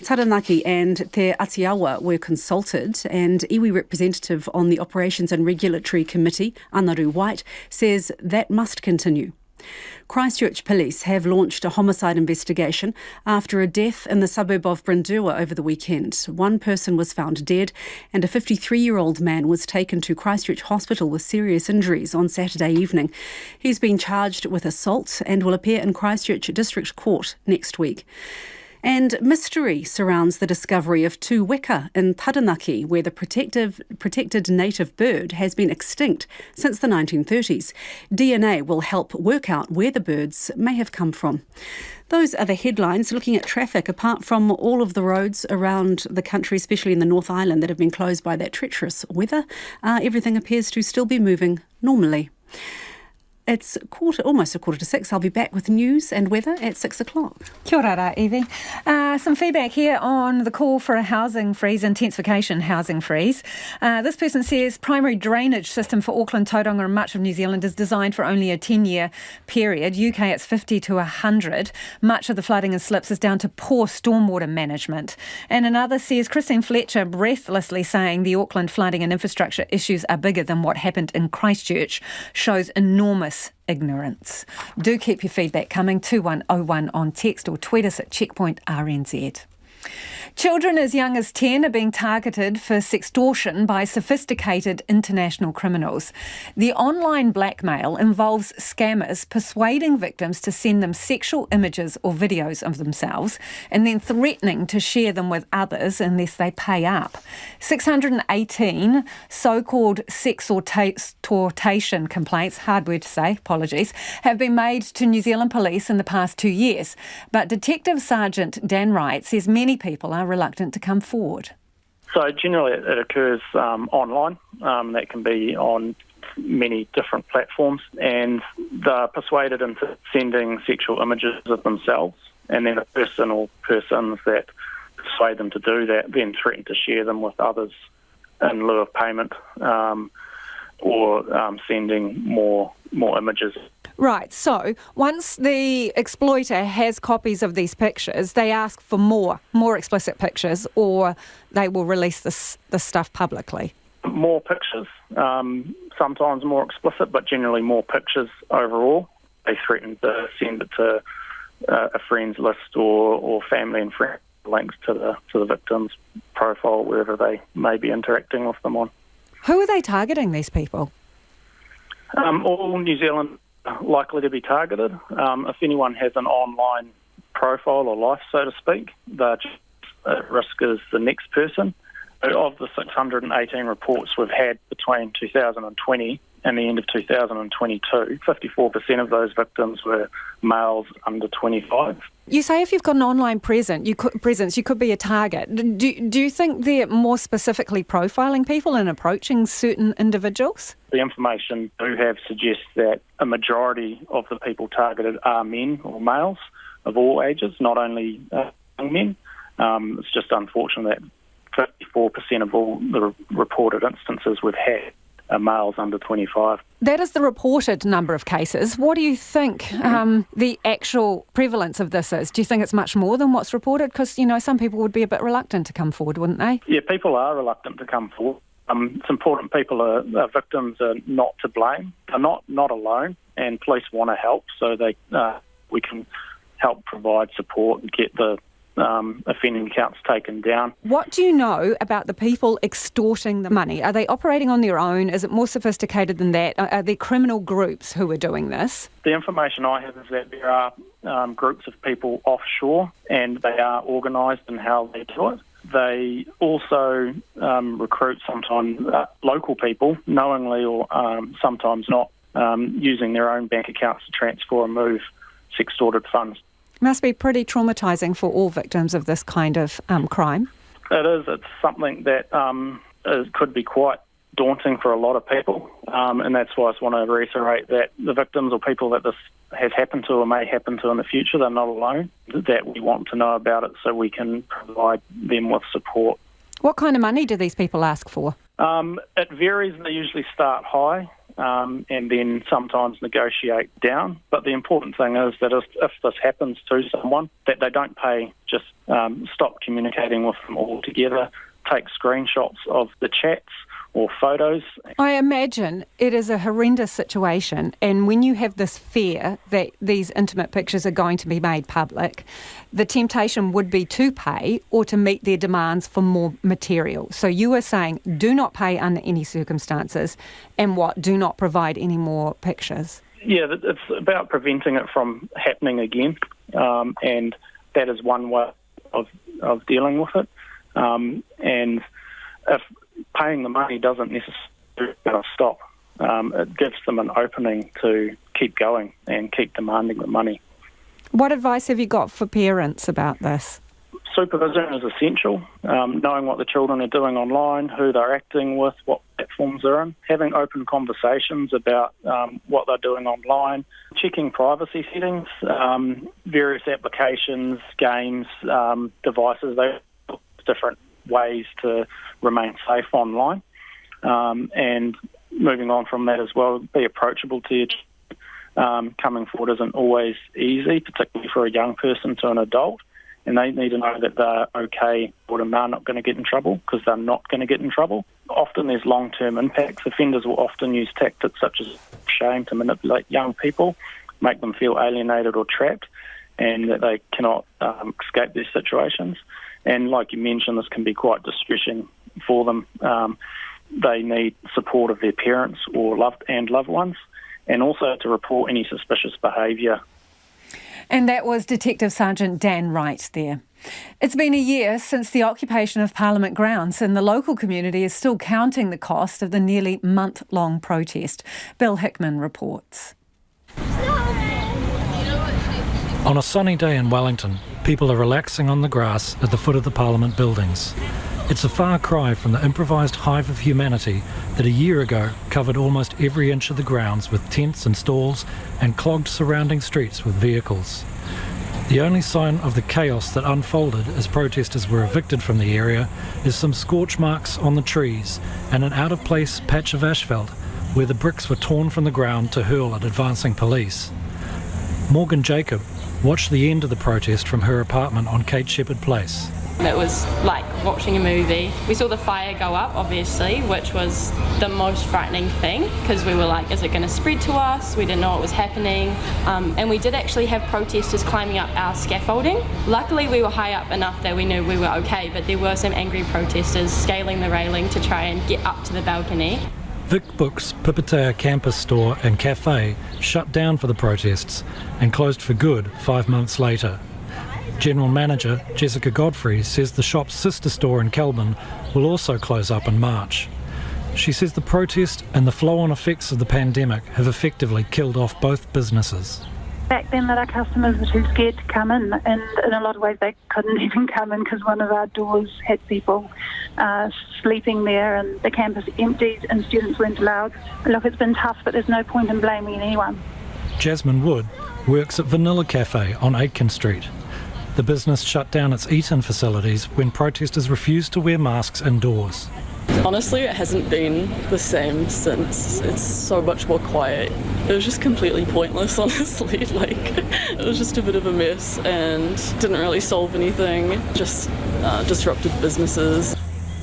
Taranaki and Te Atiawa were consulted, and iwi representative on the Operations and Regulatory Committee, Anaru White, says that must continue. Christchurch police have launched a homicide investigation after a death in the suburb of Brindua over the weekend. One person was found dead and a 53-year-old man was taken to Christchurch Hospital with serious injuries on Saturday evening. He's been charged with assault and will appear in Christchurch District Court next week. And mystery surrounds the discovery of two weka in Taranaki, where the protected native bird has been extinct since the 1930s. DNA will help work out where the birds may have come from. Those are the headlines. Looking at traffic, apart from all of the roads around the country, especially in the North Island that have been closed by that treacherous weather, everything appears to still be moving normally. It's almost a quarter to 6. I'll be back with news and weather at 6 o'clock. Kia ora, Evie. Some feedback here on the call for a housing freeze, intensification housing freeze. This person says primary drainage system for Auckland, Tauranga and much of New Zealand is designed for only a 10-year period. UK, it's 50 to 100. Much of the flooding and slips is down to poor stormwater management. And another says Christine Fletcher breathlessly saying the Auckland flooding and infrastructure issues are bigger than what happened in Christchurch shows enormous ignorance. Do keep your feedback coming, 2101 on text or tweet us at Checkpoint RNZ. Children as young as 10 are being targeted for sextortion by sophisticated international criminals. The online blackmail involves scammers persuading victims to send them sexual images or videos of themselves and then threatening to share them with others unless they pay up. 618 so-called sextortation complaints, hard word to say, apologies, have been made to New Zealand police in the past 2 years. But Detective Sergeant Dan Wright says many people are reluctant to come forward. So generally it occurs online. That can be on many different platforms, and they're persuaded into sending sexual images of themselves, and then a person or persons that persuade them to do that then threaten to share them with others in lieu of payment, or sending more images. Right, so once the exploiter has copies of these pictures, they ask for more explicit pictures, or they will release this stuff publicly. More pictures, sometimes more explicit, but generally more pictures overall. They threaten to send it to a friends list or family and friend links to the victim's profile, wherever they may be interacting with them on. Who are they targeting, these people? All New Zealand likely to be targeted. If anyone has an online profile or life, so to speak, they're just at risk as the next person. Of the 618 reports we've had between 2020 and the end of 2022, 54% of those victims were males under 25. You say if you've got an online presence, you could be a target. Do you think they're more specifically profiling people and approaching certain individuals? The information do have suggests that a majority of the people targeted are men or males of all ages, not only young men. It's just unfortunate that 54% of all the reported instances we've had are males under 25. That is the reported number of cases. What do you think the actual prevalence of this is? Do you think it's much more than what's reported? Because, some people would be a bit reluctant to come forward, wouldn't they? Yeah, people are reluctant to come forward. It's important victims are not to blame. They're not alone, and police want to help, so we can help provide support and get the offending accounts taken down. What do you know about the people extorting the money? Are they operating on their own? Is it more sophisticated than that? Are there criminal groups who are doing this? The information I have is that there are groups of people offshore, and they are organised in how they do it. They also recruit sometimes local people, knowingly or sometimes not, using their own bank accounts to transfer and move sextorted funds. Must be pretty traumatising for all victims of this kind of crime. It is. It's something that could be quite daunting for a lot of people, and that's why I just want to reiterate that the victims or people that this has happened to or may happen to in the future, they're not alone, that we want to know about it so we can provide them with support. What kind of money do these people ask for? It varies. They usually start high and then sometimes negotiate down. But the important thing is that if this happens to someone, that they don't pay, just stop communicating with them altogether, take screenshots of the chats or photos. I imagine it is a horrendous situation, and when you have this fear that these intimate pictures are going to be made public, the temptation would be to pay or to meet their demands for more material. So you are saying do not pay under any circumstances, and do not provide any more pictures? Yeah, it's about preventing it from happening again, and that is one way of dealing with it. And if paying the money doesn't necessarily stop, it gives them an opening to keep going and keep demanding the money. What advice have you got for parents about this? Supervision is essential, knowing what the children are doing online, who they're acting with, what platforms they're in, having open conversations about what they're doing online, checking privacy settings, various applications, games, devices, those different ways to remain safe online, and moving on from that as well, be approachable to your children. Coming forward isn't always easy, particularly for a young person to an adult, and they need to know that they're okay and they're not going to get in trouble, because they're not going to get in trouble. Often there's long-term impacts. Offenders will often use tactics such as shame to manipulate young people, make them feel alienated or trapped, and that they cannot escape these situations. And like you mentioned, this can be quite distressing for them. They need support of their parents or loved ones, and also to report any suspicious behaviour. And that was Detective Sergeant Dan Wright there. It's been a year since the occupation of Parliament grounds, and the local community is still counting the cost of the nearly month-long protest. Bill Hickman reports. On a sunny day in Wellington, people are relaxing on the grass at the foot of the Parliament buildings. It's a far cry from the improvised hive of humanity that a year ago covered almost every inch of the grounds with tents and stalls and clogged surrounding streets with vehicles. The only sign of the chaos that unfolded as protesters were evicted from the area is some scorch marks on the trees and an out-of-place patch of asphalt where the bricks were torn from the ground to hurl at advancing police. Morgan Jacob watched the end of the protest from her apartment on Kate Shepherd Place. It was like watching a movie. We saw the fire go up, obviously, which was the most frightening thing, because we were like, is it going to spread to us? We didn't know what was happening. And we did actually have protesters climbing up our scaffolding. Luckily, we were high up enough that we knew we were okay, but there were some angry protesters scaling the railing to try and get up to the balcony. Vic Book's Pipitea campus store and cafe shut down for the protests and closed for good 5 months later. General Manager Jessica Godfrey says the shop's sister store in Kelburn will also close up in March. She says the protest and the flow-on effects of the pandemic have effectively killed off both businesses. Back then, that our customers were too scared to come in, and in a lot of ways they couldn't even come in because one of our doors had people sleeping there and the campus emptied and students weren't allowed. Look, it's been tough, but there's no point in blaming anyone. Jasmine Wood works at Vanilla Cafe on Aitken Street. The business shut down its eat-in facilities when protesters refused to wear masks indoors. Honestly, it hasn't been the same since. It's so much more quiet. It was just completely pointless, honestly. It was just a bit of a mess and didn't really solve anything, just disrupted businesses.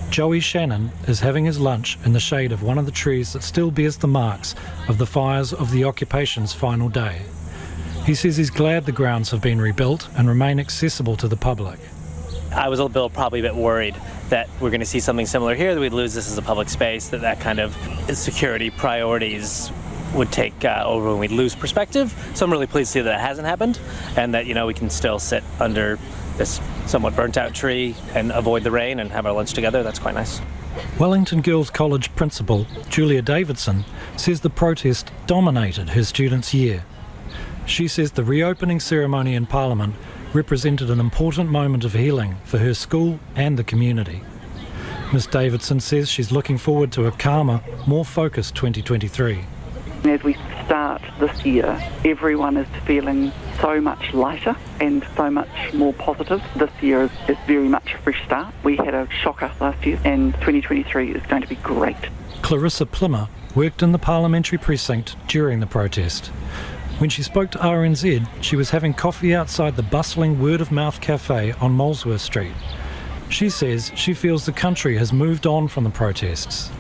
Joey Shannon is having his lunch in the shade of one of the trees that still bears the marks of the fires of the occupation's final day. He says he's glad the grounds have been rebuilt and remain accessible to the public. I was probably a bit worried that we're going to see something similar here, that we'd lose this as a public space, that kind of security priorities would take over and we'd lose perspective. So I'm really pleased to see that it hasn't happened and that, we can still sit under this somewhat burnt out tree and avoid the rain and have our lunch together. That's quite nice. Wellington Girls College principal Julia Davidson says the protest dominated her students' year. She says the reopening ceremony in Parliament represented an important moment of healing for her school and the community. Ms Davidson says she's looking forward to a calmer, more focused 2023. As we start this year, everyone is feeling so much lighter and so much more positive. This year is very much a fresh start. We had a shocker last year and 2023 is going to be great. Clarissa Plimmer worked in the parliamentary precinct during the protest. When she spoke to RNZ, she was having coffee outside the bustling word-of-mouth cafe on Molesworth Street. She says she feels the country has moved on from the protests.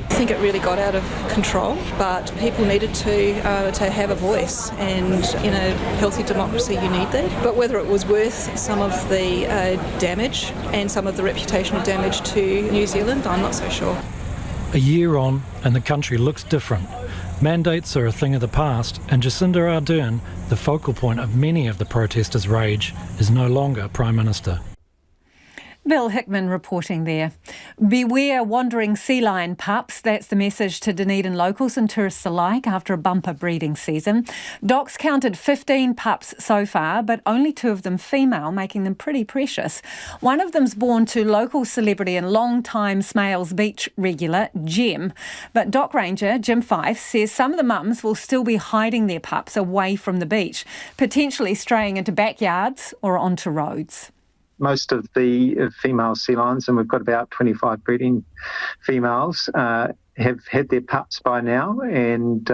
I think it really got out of control, but people needed to have a voice, and in a healthy democracy you need that. But whether it was worth some of the damage and some of the reputational damage to New Zealand, I'm not so sure. A year on, and the country looks different. Mandates are a thing of the past, and Jacinda Ardern, the focal point of many of the protesters' rage, is no longer Prime Minister. Bill Hickman reporting there. Beware wandering sea lion pups. That's the message to Dunedin locals and tourists alike after a bumper breeding season. Docs counted 15 pups so far, but only 2 of them female, making them pretty precious. One of them's born to local celebrity and long-time Smales Beach regular, Jem. But Doc Ranger Jim Fife says some of the mums will still be hiding their pups away from the beach, potentially straying into backyards or onto roads. Most of the female sea lions, and we've got about 25 breeding females, have had their pups by now, and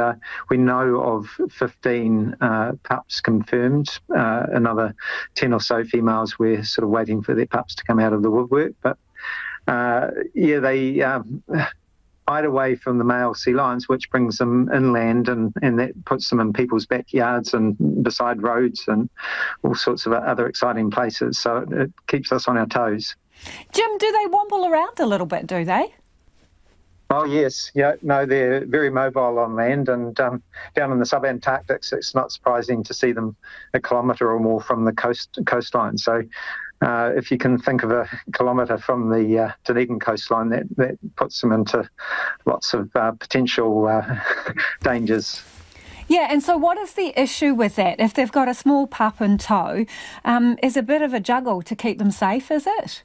we know of 15 pups confirmed. Another 10 or so females, we're sort of waiting for their pups to come out of the woodwork. But they hide away from the male sea lions, which brings them inland, and that puts them in people's backyards and beside roads and all sorts of other exciting places. So it keeps us on our toes. Jim, do they womble around a little bit, do they? Oh, yes. Yeah, no, they're very mobile on land, and down in the subantarctics, it's not surprising to see them a kilometre or more from the coastline. So if you can think of a kilometre from the Dunedin coastline, that puts them into lots of potential dangers. Yeah, and so what is the issue with that? If they've got a small pup in tow, is a bit of a juggle to keep them safe, is it?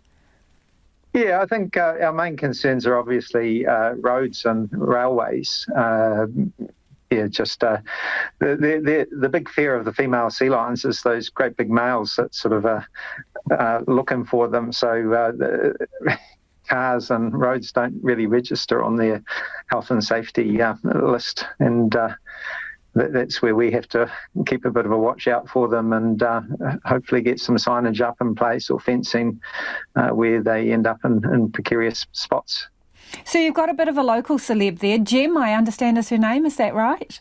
Yeah, I think our main concerns are obviously roads and railways. The big fear of the female sea lions is those great big males that sort of are looking for them. So cars and roads don't really register on their health and safety list, and that's where we have to keep a bit of a watch out for them, and hopefully get some signage up in place or fencing where they end up in precarious spots. So you've got a bit of a local celeb there. Jem, I understand is her name, is that right?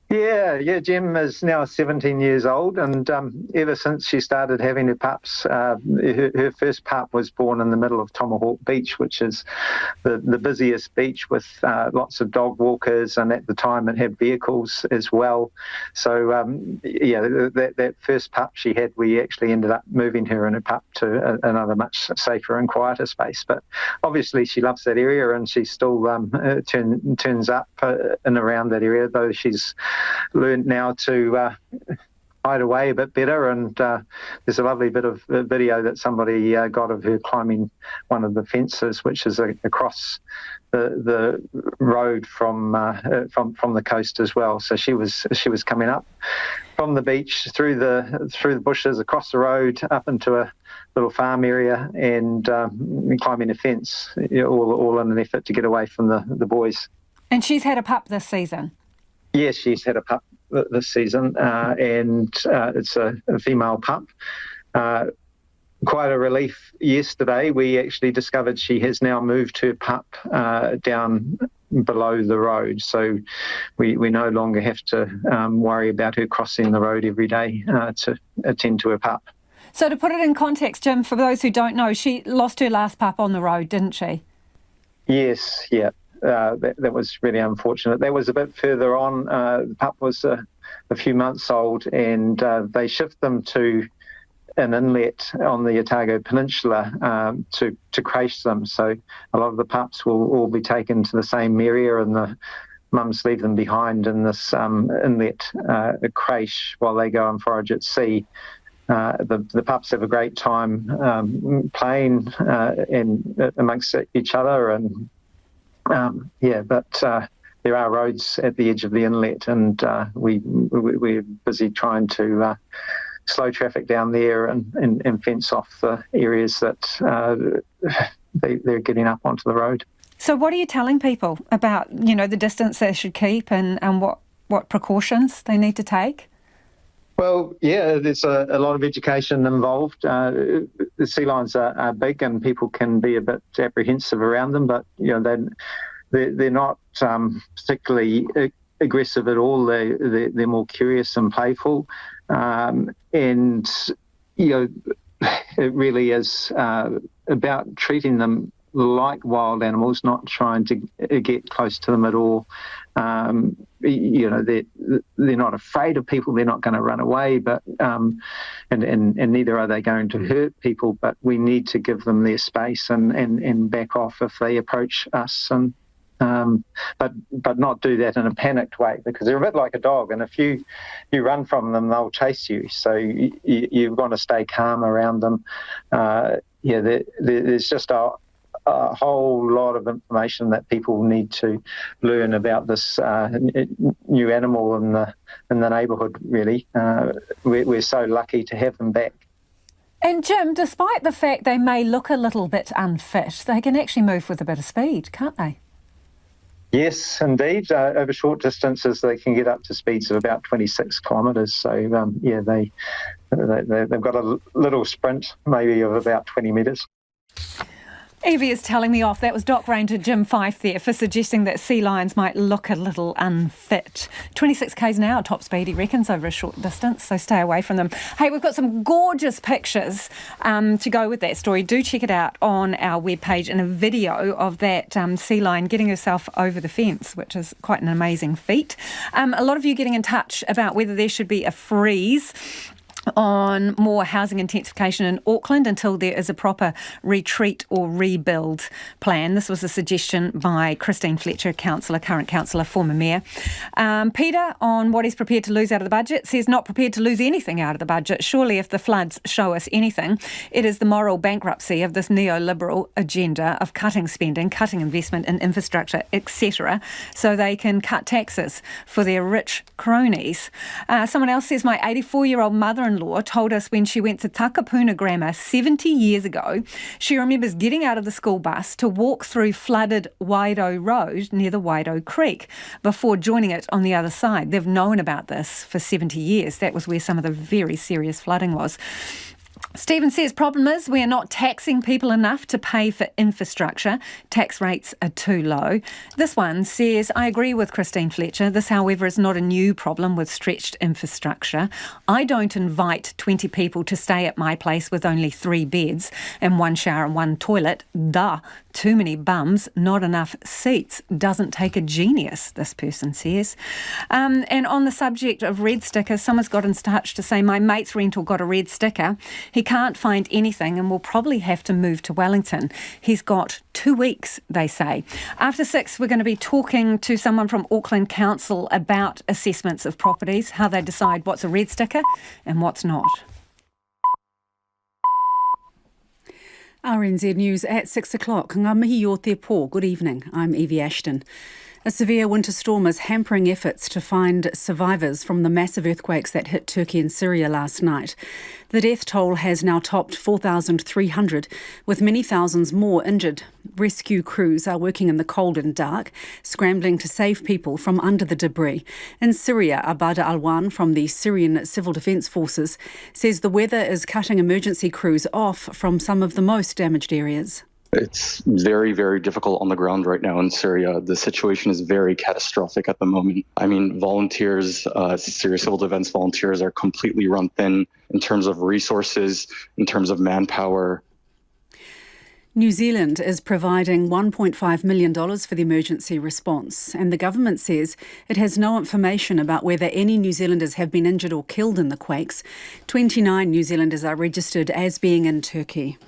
Yeah, Jem is now 17 years old, and ever since she started having her pups, her first pup was born in the middle of Tomahawk Beach, which is the busiest beach with lots of dog walkers, and at the time it had vehicles as well. So, that first pup she had, we actually ended up moving her and her pup to another much safer and quieter space. But obviously she loves that area, and she still turns up and around that area, though she's learned now to hide away a bit better, and there's a lovely bit of video that somebody got of her climbing one of the fences, which is across the road from the coast as well. So she was coming up from the beach through the bushes, across the road, up into a little farm area, and climbing a fence, all in an effort to get away from the boys. And she's had a pup this season? Yes, she's had a pup this season, and it's a female pup. Quite a relief yesterday. We actually discovered she has now moved her pup down below the road, so we no longer have to worry about her crossing the road every day to attend to her pup. So to put it in context, Jim, for those who don't know, she lost her last pup on the road, didn't she? Yes, yeah. That was really unfortunate. That was a bit further on. The pup was a few months old, and they shipped them to an inlet on the Otago Peninsula to crash them. So a lot of the pups will all be taken to the same area, and the mums leave them behind in this inlet crash while they go and forage at sea. The pups have a great time playing and amongst each other, and but there are roads at the edge of the inlet, and we're busy trying to slow traffic down there and fence off the areas that they're getting up onto the road. So what are you telling people about, the distance they should keep and what precautions they need to take? Well, yeah, there's a lot of education involved. The sea lions are big, and people can be a bit apprehensive around them, but they're not particularly aggressive at all. They're more curious and playful, and it really is about treating them like wild animals, not trying to get close to them at all. They're not afraid of people. They're not going to run away, but and neither are they going to hurt people. But we need to give them their space and back off if they approach us, and but not do that in a panicked way, because they're a bit like a dog, and if you run from them, they'll chase you. So you've got to stay calm around them. There's just a whole lot of information that people need to learn about this new animal in the neighbourhood, really. We're so lucky to have them back. And Jim, despite the fact they may look a little bit unfit, they can actually move with a bit of speed, can't they? Yes, indeed. Over short distances, they can get up to speeds of about 26 kilometres. So, they've got a little sprint, maybe of about 20 metres. Evie is telling me off. That was Doc Ranger Jim Fife there for suggesting that sea lions might look a little unfit. 26 k's an hour top speed, he reckons, over a short distance, so stay away from them. Hey, we've got some gorgeous pictures to go with that story. Do check it out on our webpage, and a video of that sea lion getting herself over the fence, which is quite an amazing feat. A lot of you getting in touch about whether there should be a freeze on more housing intensification in Auckland until there is a proper retreat or rebuild plan. This was a suggestion by Christine Fletcher, current councillor, former mayor. Peter, on what he's prepared to lose out of the budget, says not prepared to lose anything out of the budget. Surely if the floods show us anything, it is the moral bankruptcy of this neoliberal agenda of cutting spending, cutting investment in infrastructure, etc., so they can cut taxes for their rich cronies. Someone else says, my 84-year-old mother-in-law told us when she went to Takapuna Grammar 70 years ago, she remembers getting out of the school bus to walk through flooded Waido Road near the Waido Creek before joining it on the other side. They've known about this for 70 years. That was where some of the very serious flooding was. Stephen says, problem is we are not taxing people enough to pay for infrastructure. Tax rates are too low. This one says, I agree with Christine Fletcher. This, however, is not a new problem with stretched infrastructure. I don't invite 20 people to stay at my place with only 3 beds and 1 shower and 1 toilet. Duh. Too many bums, not enough seats. Doesn't take a genius, this person says. And on the subject of red stickers, someone's got in touch to say, my mate's rental got a red sticker. He can't find anything and will probably have to move to Wellington. He's got 2 weeks, they say. After 6, we're going to be talking to someone from Auckland Council about assessments of properties, how they decide what's a red sticker and what's not. RNZ News at 6 o'clock. Ngā mihi o te pō. Good evening. I'm Evie Ashton. A severe winter storm is hampering efforts to find survivors from the massive earthquakes that hit Turkey and Syria last night. The death toll has now topped 4,300, with many thousands more injured. Rescue crews are working in the cold and dark, scrambling to save people from under the debris. In Syria, Abada Alwan from the Syrian Civil Defence Forces says the weather is cutting emergency crews off from some of the most damaged areas. It's very, very difficult on the ground right now in Syria. The situation is very catastrophic at the moment. I mean, volunteers, Syria Civil Defense volunteers are completely run thin in terms of resources, in terms of manpower. New Zealand is providing $1.5 million for the emergency response, and the government says it has no information about whether any New Zealanders have been injured or killed in the quakes. 29 New Zealanders are registered as being in Turkey.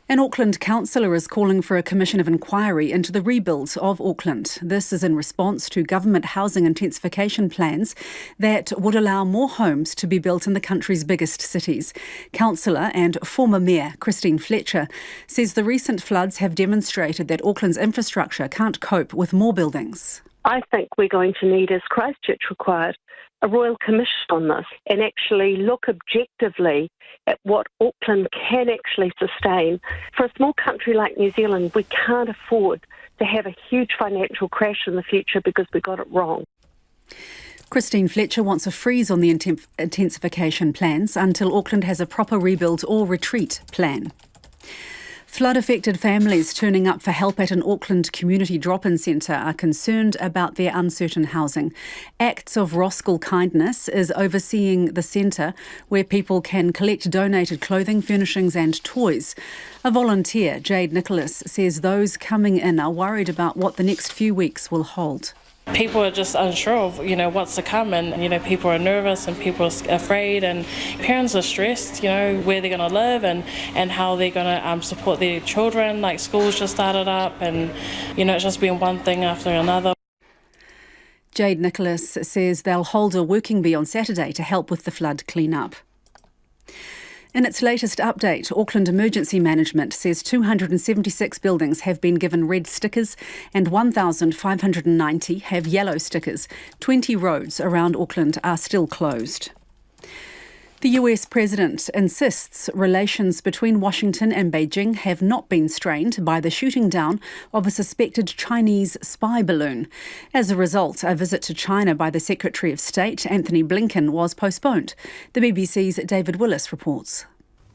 An Auckland councillor is calling for a commission of inquiry into the rebuild of Auckland. This is in response to government housing intensification plans that would allow more homes to be built in the country's biggest cities. Councillor and former mayor Christine Fletcher says the recent floods have demonstrated that Auckland's infrastructure can't cope with more buildings. I think we're going to need, as Christchurch required, a royal commission on this and actually look objectively at what Auckland can actually sustain. For a small country like New Zealand, we can't afford to have a huge financial crash in the future because we got it wrong. Christine Fletcher wants a freeze on the intensification plans until Auckland has a proper rebuild or retreat plan. Flood-affected families turning up for help at an Auckland community drop-in centre are concerned about their uncertain housing. Acts of Roskill Kindness is overseeing the centre, where people can collect donated clothing, furnishings and toys. A volunteer, Jade Nicholas, says those coming in are worried about what the next few weeks will hold. People are just unsure of, what's to come, and, people are nervous and people are afraid, and parents are stressed, where they're going to live and how they're going to support their children. Like, schools just started up and, it's just been one thing after another. Jade Nicholas says they'll hold a working bee on Saturday to help with the flood clean-up. In its latest update, Auckland Emergency Management says 276 buildings have been given red stickers and 1,590 have yellow stickers. 20 roads around Auckland are still closed. The US President insists relations between Washington and Beijing have not been strained by the shooting down of a suspected Chinese spy balloon. As a result, a visit to China by the Secretary of State, Anthony Blinken, was postponed. The BBC's David Willis reports.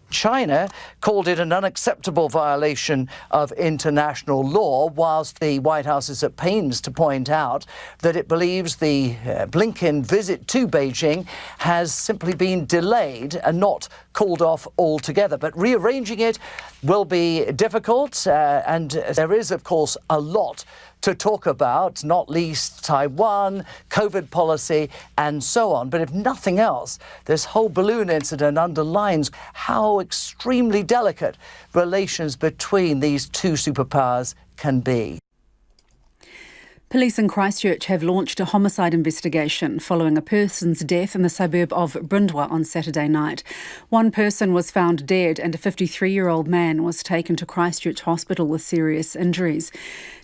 China called it an unacceptable violation of international law, whilst the White House is at pains to point out that it believes the Blinken visit to Beijing has simply been delayed and not called off altogether. But rearranging it will be difficult, and there is, of course, a lot to talk about, not least Taiwan, COVID policy, and so on. But if nothing else, this whole balloon incident underlines how extremely delicate relations between these two superpowers can be. Police in Christchurch have launched a homicide investigation following a person's death in the suburb of Brindwa on Saturday night. One person was found dead and a 53-year-old man was taken to Christchurch Hospital with serious injuries.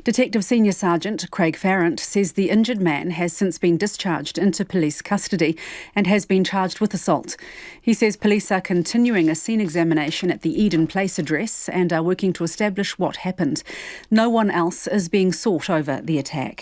Detective Senior Sergeant Craig Farrant says the injured man has since been discharged into police custody and has been charged with assault. He says police are continuing a scene examination at the Eden Place address and are working to establish what happened. No one else is being sought over the attack.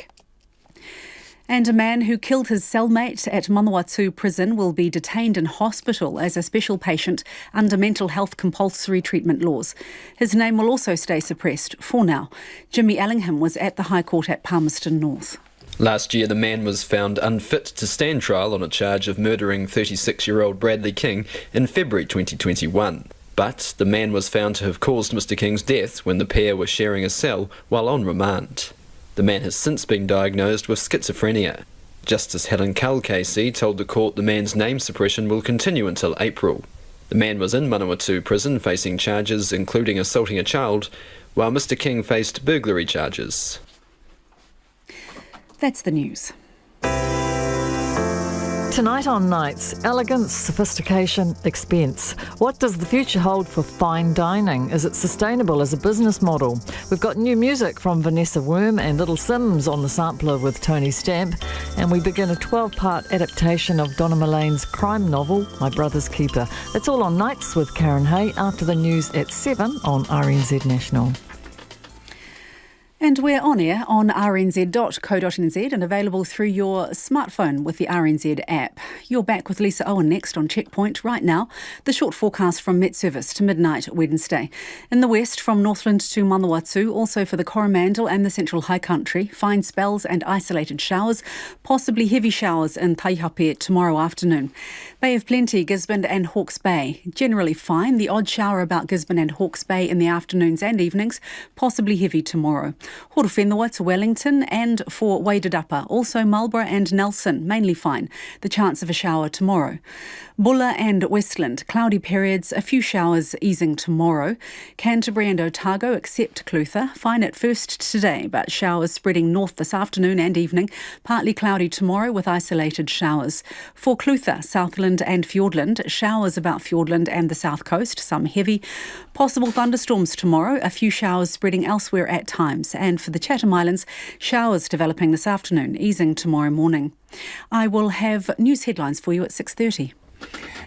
And a man who killed his cellmate at Manawatu prison will be detained in hospital as a special patient under mental health compulsory treatment laws. His name will also stay suppressed for now. Jimmy Ellingham was at the High Court at Palmerston North. Last year, the man was found unfit to stand trial on a charge of murdering 36-year-old Bradley King in February 2021. But the man was found to have caused Mr King's death when the pair were sharing a cell while on remand. The man has since been diagnosed with schizophrenia. Justice Helen Casey told the court the man's name suppression will continue until April. The man was in Manawatu prison facing charges including assaulting a child, while Mr King faced burglary charges. That's the news. Tonight on Nights, elegance, sophistication, expense. What does the future hold for fine dining? Is it sustainable as a business model? We've got new music from Vanessa Worm and Little Sims on the sampler with Tony Stamp, and we begin a 12-part adaptation of Donna Mullane's crime novel, My Brother's Keeper. It's all on Nights with Karen Hay after the news at 7 on RNZ National. And we're on air on rnz.co.nz and available through your smartphone with the RNZ app. You're back with Lisa Owen next on Checkpoint. Right now, the short forecast from Met Service to midnight Wednesday. In the west, from Northland to Manawatu, also for the Coromandel and the Central High Country, fine spells and isolated showers, possibly heavy showers in Taihape tomorrow afternoon. Bay of Plenty, Gisborne and Hawke's Bay. Generally fine. The odd shower about Gisborne and Hawke's Bay in the afternoons and evenings, possibly heavy tomorrow. Horowhenua to Wellington and for Wairarapa, also Marlborough and Nelson, mainly fine. The chance of a shower tomorrow. Bulla and Westland, cloudy periods, a few showers easing tomorrow. Canterbury and Otago, except Clutha, fine at first today, but showers spreading north this afternoon and evening. Partly cloudy tomorrow with isolated showers. For Clutha, Southland and Fiordland, showers about Fiordland and the south coast, some heavy. Possible thunderstorms tomorrow, a few showers spreading elsewhere at times. And for the Chatham Islands, showers developing this afternoon, easing tomorrow morning. I will have news headlines for you at 6:30.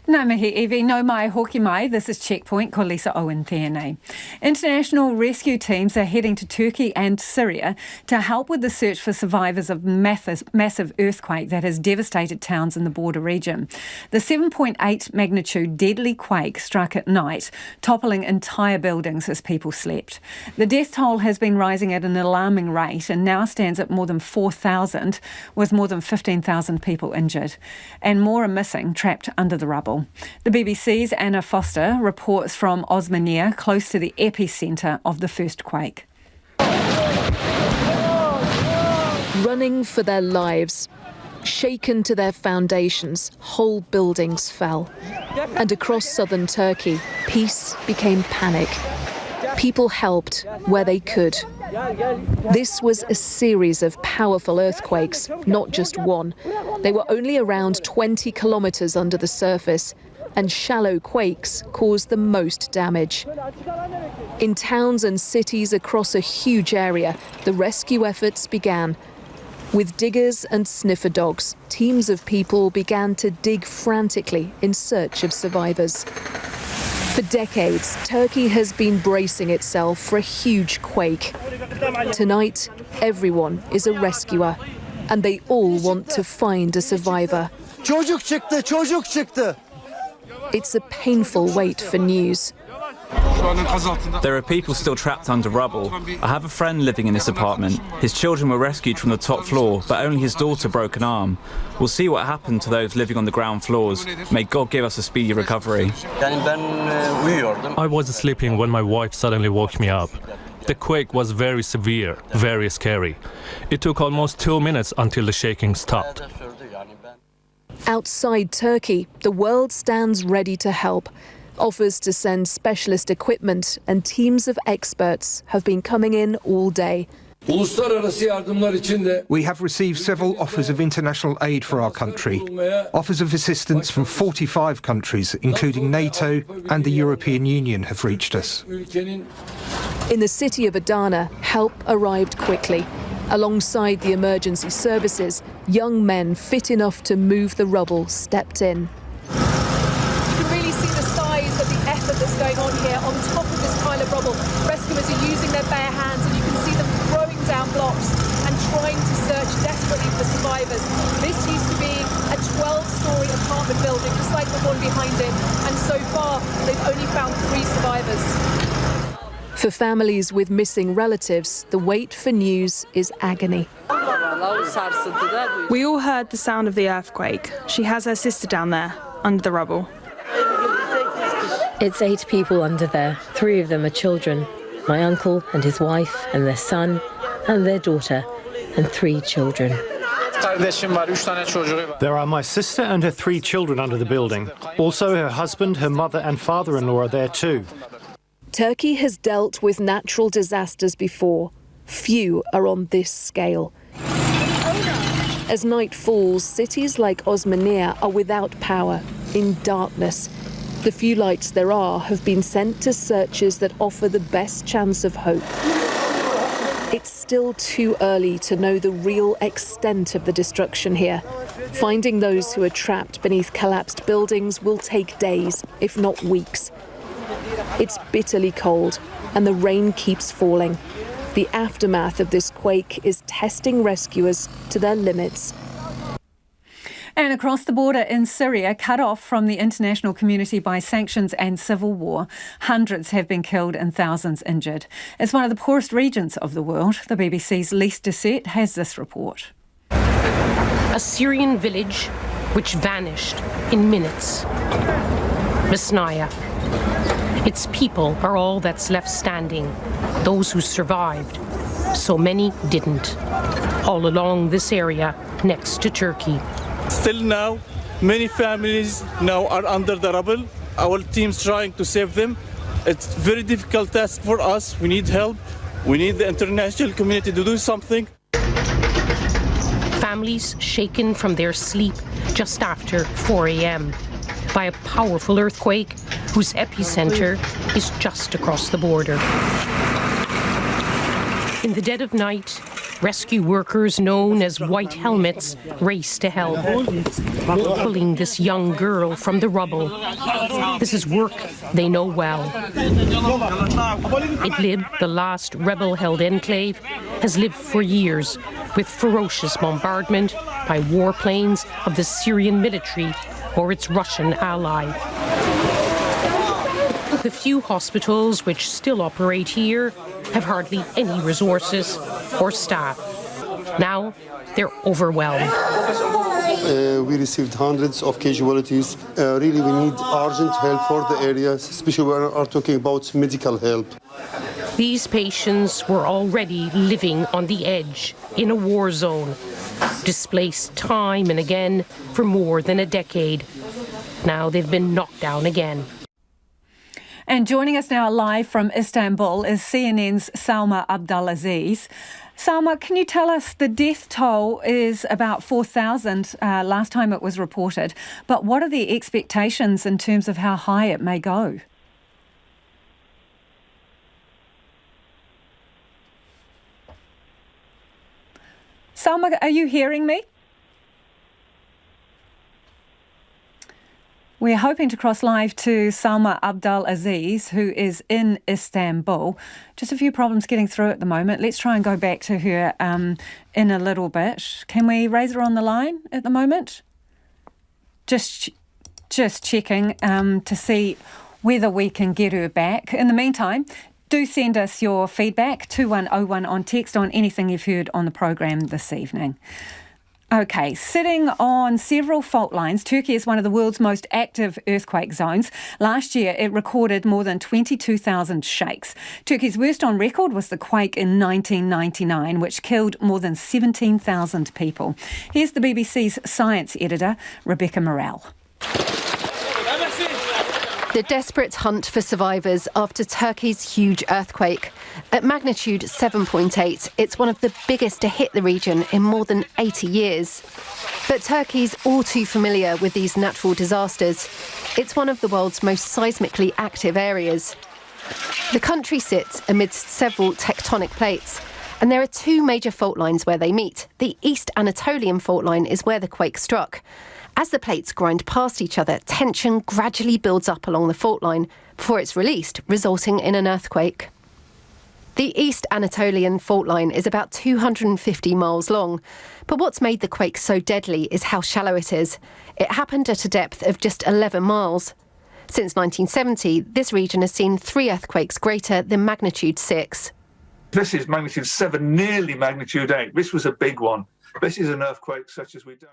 Nā mihi Evie, no mai hoki mai. This is Checkpoint, ko Lisa Owen tēnei. International rescue teams are heading to Turkey and Syria to help with the search for survivors of massive earthquake that has devastated towns in the border region. The 7.8 magnitude deadly quake struck at night, toppling entire buildings as people slept. The death toll has been rising at an alarming rate and now stands at more than 4,000, with more than 15,000 people injured. And more are missing, trapped under the rubble. The BBC's Anna Foster reports from Osmania, close to the epicentre of the first quake. Running for their lives. Shaken to their foundations, whole buildings fell. And across southern Turkey, peace became panic. People helped where they could. This was a series of powerful earthquakes, not just one. They were only around 20 kilometres under the surface, and shallow quakes caused the most damage. In towns and cities across a huge area, the rescue efforts began. With diggers and sniffer dogs, teams of people began to dig frantically in search of survivors. For decades, Turkey has been bracing itself for a huge quake. Tonight, everyone is a rescuer, and they all want to find a survivor. Çocuk çıktı, çocuk çıktı. It's a painful wait for news. There are people still trapped under rubble. I have a friend living in this apartment. His children were rescued from the top floor, but only his daughter broke an arm. We'll see what happened to those living on the ground floors. May God give us a speedy recovery. I was sleeping when my wife suddenly woke me up. The quake was very severe, very scary. It took almost 2 minutes until the shaking stopped. Outside Turkey, the world stands ready to help. Offers to send specialist equipment and teams of experts have been coming in all day. We have received several offers of international aid for our country. Offers of assistance from 45 countries, including NATO and the European Union, have reached us. In the city of Adana, help arrived quickly. Alongside the emergency services, young men fit enough to move the rubble stepped in. That's going on here on top of this pile of rubble. Rescuers are using their bare hands and you can see them throwing down blocks and trying to search desperately for survivors. This used to be a 12-storey apartment building just like the one behind it, and so far they've only found 3 survivors. For families with missing relatives, the wait for news is agony. We all heard the sound of the earthquake. She has her sister down there, under the rubble. It's 8 people under there. 3 of them are children. My uncle and his wife and their son and their daughter and 3 children. There are my sister and her 3 children under the building. Also her husband, her mother and father-in-law are there too. Turkey has dealt with natural disasters before. Few are on this scale. As night falls, cities like Osmaniye are without power, in darkness. The few lights there are have been sent to searches that offer the best chance of hope. It's still too early to know the real extent of the destruction here. Finding those who are trapped beneath collapsed buildings will take days, if not weeks. It's bitterly cold, and the rain keeps falling. The aftermath of this quake is testing rescuers to their limits. And across the border in Syria, cut off from the international community by sanctions and civil war, hundreds have been killed and thousands injured. It's one of the poorest regions of the world. The BBC's Lise Doucette has this report. A Syrian village which vanished in minutes. Masnaya. Its people are all that's left standing, those who survived. So many didn't. All along this area next to Turkey. Still now, many families now are under the rubble. Our team's trying to save them. It's a very difficult task for us. We need help. We need the international community to do something. Families shaken from their sleep just after 4 a.m. by a powerful earthquake whose epicenter is just across the border. In the dead of night, rescue workers known as White Helmets race to help, pulling this young girl from the rubble. This is work they know well. Idlib, the last rebel-held enclave, has lived for years with ferocious bombardment by warplanes of the Syrian military or its Russian ally. The few hospitals which still operate here have hardly any resources or staff. Now they're overwhelmed. We received hundreds of casualties. Really, we need urgent help for the area, especially when we are talking about medical help. These patients were already living on the edge in a war zone, displaced time and again for more than a decade. Now they've been knocked down again. And joining us now live from Istanbul is CNN's Salma Abdelaziz. Salma, can you tell us the death toll is about 4,000 last time it was reported, but what are the expectations in terms of how high it may go? Salma, are you hearing me? We're hoping to cross live to Salma Abdelaziz, who is in Istanbul. Just a few problems getting through at the moment. Let's try and go back to her in a little bit. Can we raise her on the line at the moment? Just checking to see whether we can get her back. In the meantime, do send us your feedback, 2101 on text, on anything you've heard on the program this evening. OK, sitting on several fault lines, Turkey is one of the world's most active earthquake zones. Last year, it recorded more than 22,000 shakes. Turkey's worst on record was the quake in 1999, which killed more than 17,000 people. Here's the BBC's science editor, Rebecca Morrell. The desperate hunt for survivors after Turkey's huge earthquake. At magnitude 7.8, it's one of the biggest to hit the region in more than 80 years. But Turkey's all too familiar with these natural disasters. It's one of the world's most seismically active areas. The country sits amidst several tectonic plates, and there are two major fault lines where they meet. The East Anatolian fault line is where the quake struck. As the plates grind past each other, tension gradually builds up along the fault line before it's released, resulting in an earthquake. The East Anatolian fault line is about 250 miles long, but what's made the quake so deadly is how shallow it is. It happened at a depth of just 11 miles. Since 1970, this region has seen 3 earthquakes greater than magnitude 6. This is magnitude 7, nearly magnitude 8. This was a big one. This is an earthquake such as we don't.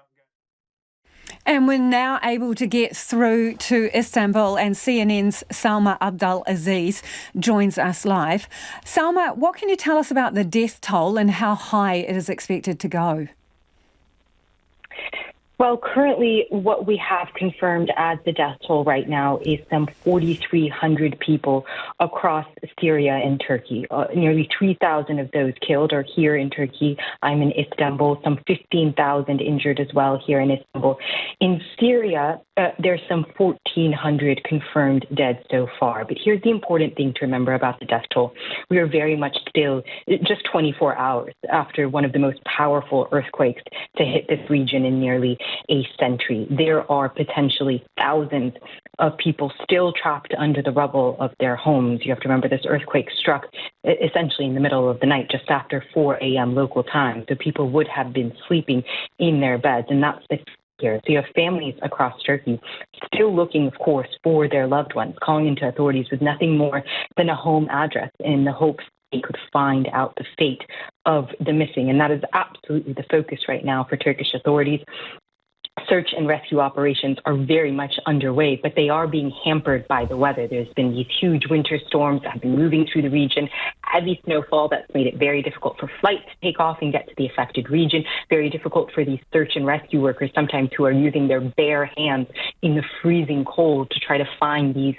And we're now able to get through to Istanbul, and CNN's Salma Abdul Aziz joins us live. Salma, what can you tell us about the death toll and how high it is expected to go? Well, currently what we have confirmed as the death toll right now is some 4,300 people across Syria and Turkey. Nearly 3,000 of those killed are here in Turkey. I'm in Istanbul. Some 15,000 injured as well here in Istanbul. In Syria, there's some 1,400 confirmed dead so far. But here's the important thing to remember about the death toll. We are very much still just 24 hours after one of the most powerful earthquakes to hit this region in nearly a century. There are potentially thousands of people still trapped under the rubble of their homes. You have to remember this earthquake struck essentially in the middle of the night, just after 4 a.m. local time. So people would have been sleeping in their beds, and that's the here. So you have families across Turkey still looking, of course, for their loved ones, calling into authorities with nothing more than a home address in the hopes they could find out the fate of the missing. And that is absolutely the focus right now for Turkish authorities. Search and rescue operations are very much underway, but they are being hampered by the weather. There's been these huge winter storms that have been moving through the region, heavy snowfall that's made it very difficult for flights to take off and get to the affected region, very difficult for these search and rescue workers sometimes who are using their bare hands in the freezing cold to try to find these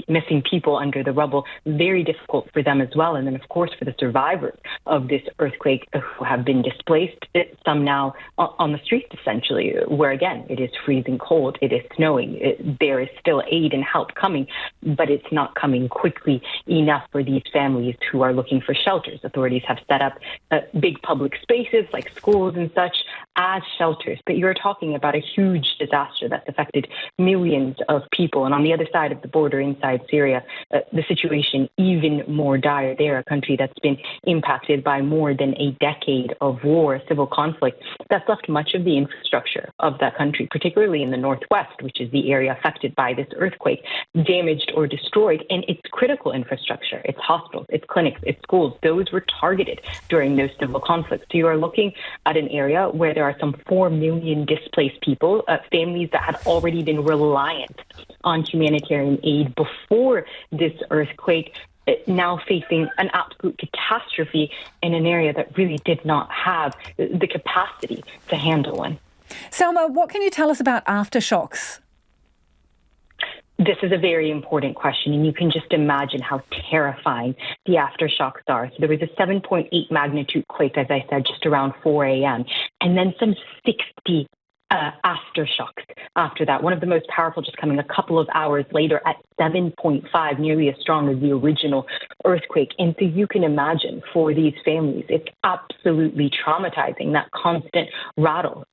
missing people under the rubble. Very difficult for them as well. And then, of course, for the survivors of this earthquake who have been displaced, some now on the streets, essentially, where, again, it is freezing cold, it is snowing, there is still aid and help coming, but it's not coming quickly enough for these families who are looking for shelters. Authorities have set up big public spaces like schools and such as shelters, but you're talking about a huge disaster that's affected millions of people. And on the other side of the border inside Syria, the situation even more dire there, a country that's been impacted by more than a decade of war, civil conflict, that's left much of the infrastructure of that country, particularly in the northwest, which is the area affected by this earthquake, damaged or destroyed. And it's critical infrastructure, it's hospitals, it's clinics, it's schools. Those were targeted during those civil conflicts. So you are looking at an area where there are some 4 million displaced people, families that had already been reliant on humanitarian aid before this earthquake, now facing an absolute catastrophe in an area that really did not have the capacity to handle one. Selma, what can you tell us about aftershocks? This is a very important question, and you can just imagine how terrifying the aftershocks are. So there was a 7.8 magnitude quake, as I said, just around 4 a.m., and then some 60 aftershocks after that. One of the most powerful just coming a couple of hours later at 7.5, nearly as strong as the original earthquake. And so you can imagine for these families, it's absolutely traumatizing, that constant rattle,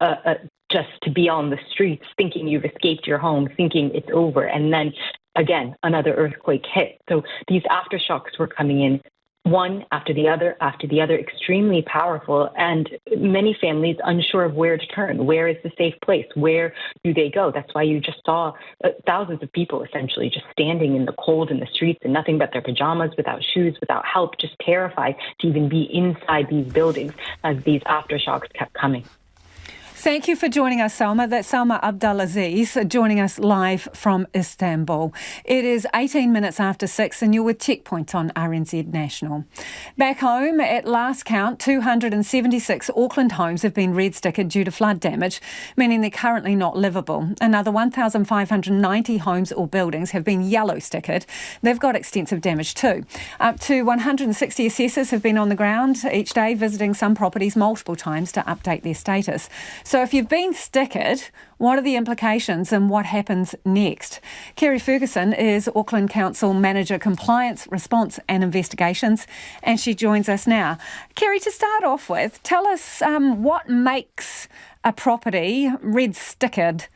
just to be on the streets thinking you've escaped your home, thinking it's over. And then again, another earthquake hit. So these aftershocks were coming in one after the other, extremely powerful, and many families unsure of where to turn. Where is the safe place? Where do they go? That's why you just saw thousands of people essentially just standing in the cold in the streets in nothing but their pajamas, without shoes, without help, just terrified to even be inside these buildings as these aftershocks kept coming. Thank you for joining us, Salma. That's Salma Abdulaziz joining us live from Istanbul. It is 18 minutes after 6 and you're with Checkpoint on RNZ National. Back home, at last count, 276 Auckland homes have been red stickered due to flood damage, meaning they're currently not livable. Another 1,590 homes or buildings have been yellow stickered. They've got extensive damage too. Up to 160 assessors have been on the ground each day visiting some properties multiple times to update their status. So if you've been stickered, what are the implications and what happens next? Kerry Ferguson is Auckland Council Manager Compliance, Response and Investigations, and she joins us now. Kerry, to start off with, tell us what makes a property red stickered?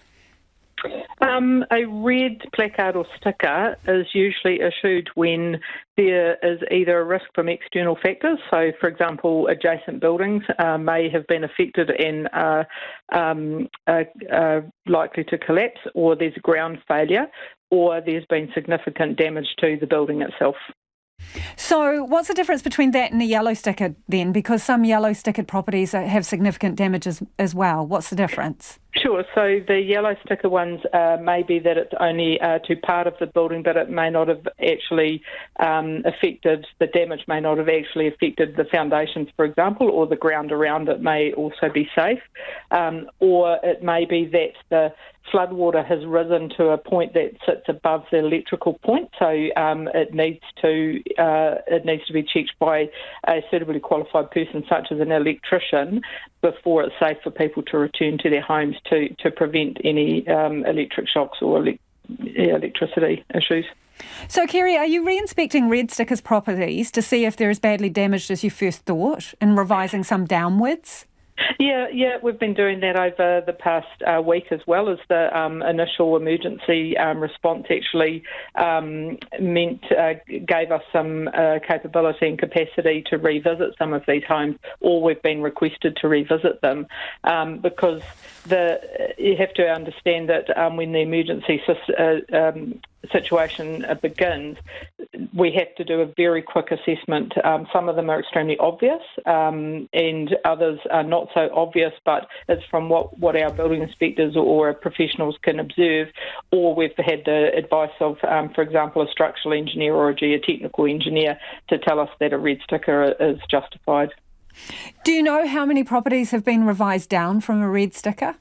A red placard or sticker is usually issued when there is either a risk from external factors. So, for example, adjacent buildings may have been affected and are likely to collapse, or there's ground failure, or there's been significant damage to the building itself. So what's the difference between that and a yellow sticker then? Because some yellow stickered properties have significant damage as well. What's the difference? Sure. So the yellow sticker ones may be that it's only to part of the building, but it may not have actually affected, the damage may not have actually affected the foundations, for example, or the ground around it may also be safe. Or it may be that the floodwater has risen to a point that sits above the electrical point, so it needs to be checked by a suitably qualified person, such as an electrician, before it's safe for people to return to their homes to prevent any electric shocks or electricity issues. So, Kerry, are you re-inspecting red stickers properties to see if they're as badly damaged as you first thought and revising some downwards? Yeah, we've been doing that over the past week, as well as the initial emergency response actually gave us some capability and capacity to revisit some of these homes, or we've been requested to revisit them because you have to understand that when the emergency situation begins, we have to do a very quick assessment. Some of them are extremely obvious and others are not so obvious, but it's from what our building inspectors or professionals can observe, or we've had the advice of, for example, a structural engineer or a geotechnical engineer to tell us that a red sticker is justified. Do you know how many properties have been revised down from a red sticker?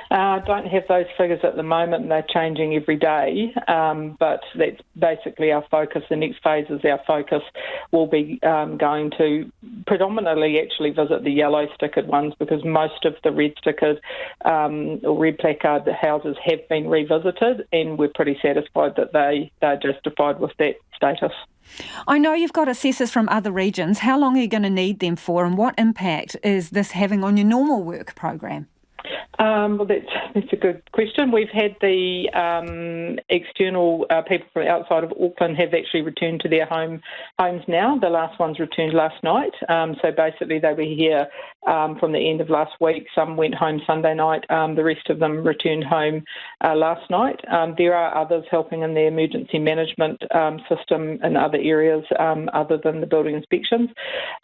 I don't have those figures at the moment, and they're changing every day, but that's basically our focus. The next phase is our focus will be going to predominantly actually visit the yellow stickered ones, because most of the red stickered or red placard houses have been revisited, and we're pretty satisfied that they're justified with that status. I know you've got assessors from other regions. How long are you going to need them for, and what impact is this having on your normal work program? Well, that's a good question. We've had the external people from outside of Auckland have actually returned to their homes now. The last ones returned last night. So basically they were here from the end of last week. Some went home Sunday night. The rest of them returned home last night. There are others helping in the emergency management system in other areas other than the building inspections.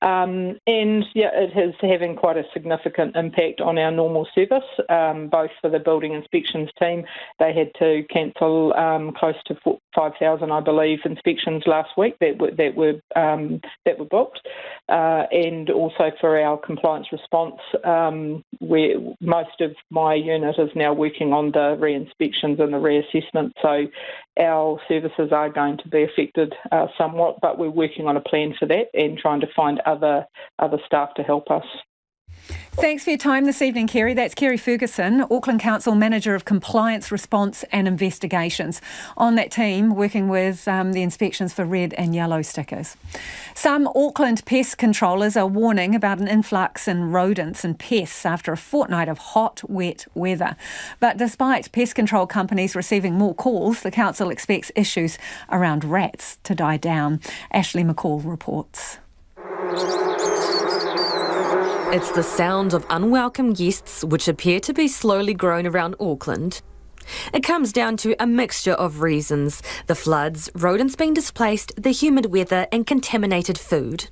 And yeah, it is having quite a significant impact on our normal service. Both for the building inspections team, they had to cancel close to 5,000, I believe, inspections last week that were booked, and also for our compliance response, where most of my unit is now working on the re-inspections and the reassessment. So our services are going to be affected somewhat, but we're working on a plan for that and trying to find other staff to help us. Thanks for your time this evening, Kerry. That's Kerry Ferguson, Auckland Council Manager of Compliance, Response and Investigations. On that team, working with the inspections for red and yellow stickers. Some Auckland pest controllers are warning about an influx in rodents and pests after a fortnight of hot, wet weather. But despite pest control companies receiving more calls, the council expects issues around rats to die down. Ashley McCall reports. It's the sound of unwelcome guests which appear to be slowly growing around Auckland. It comes down to a mixture of reasons: the floods, rodents being displaced, the humid weather and contaminated food.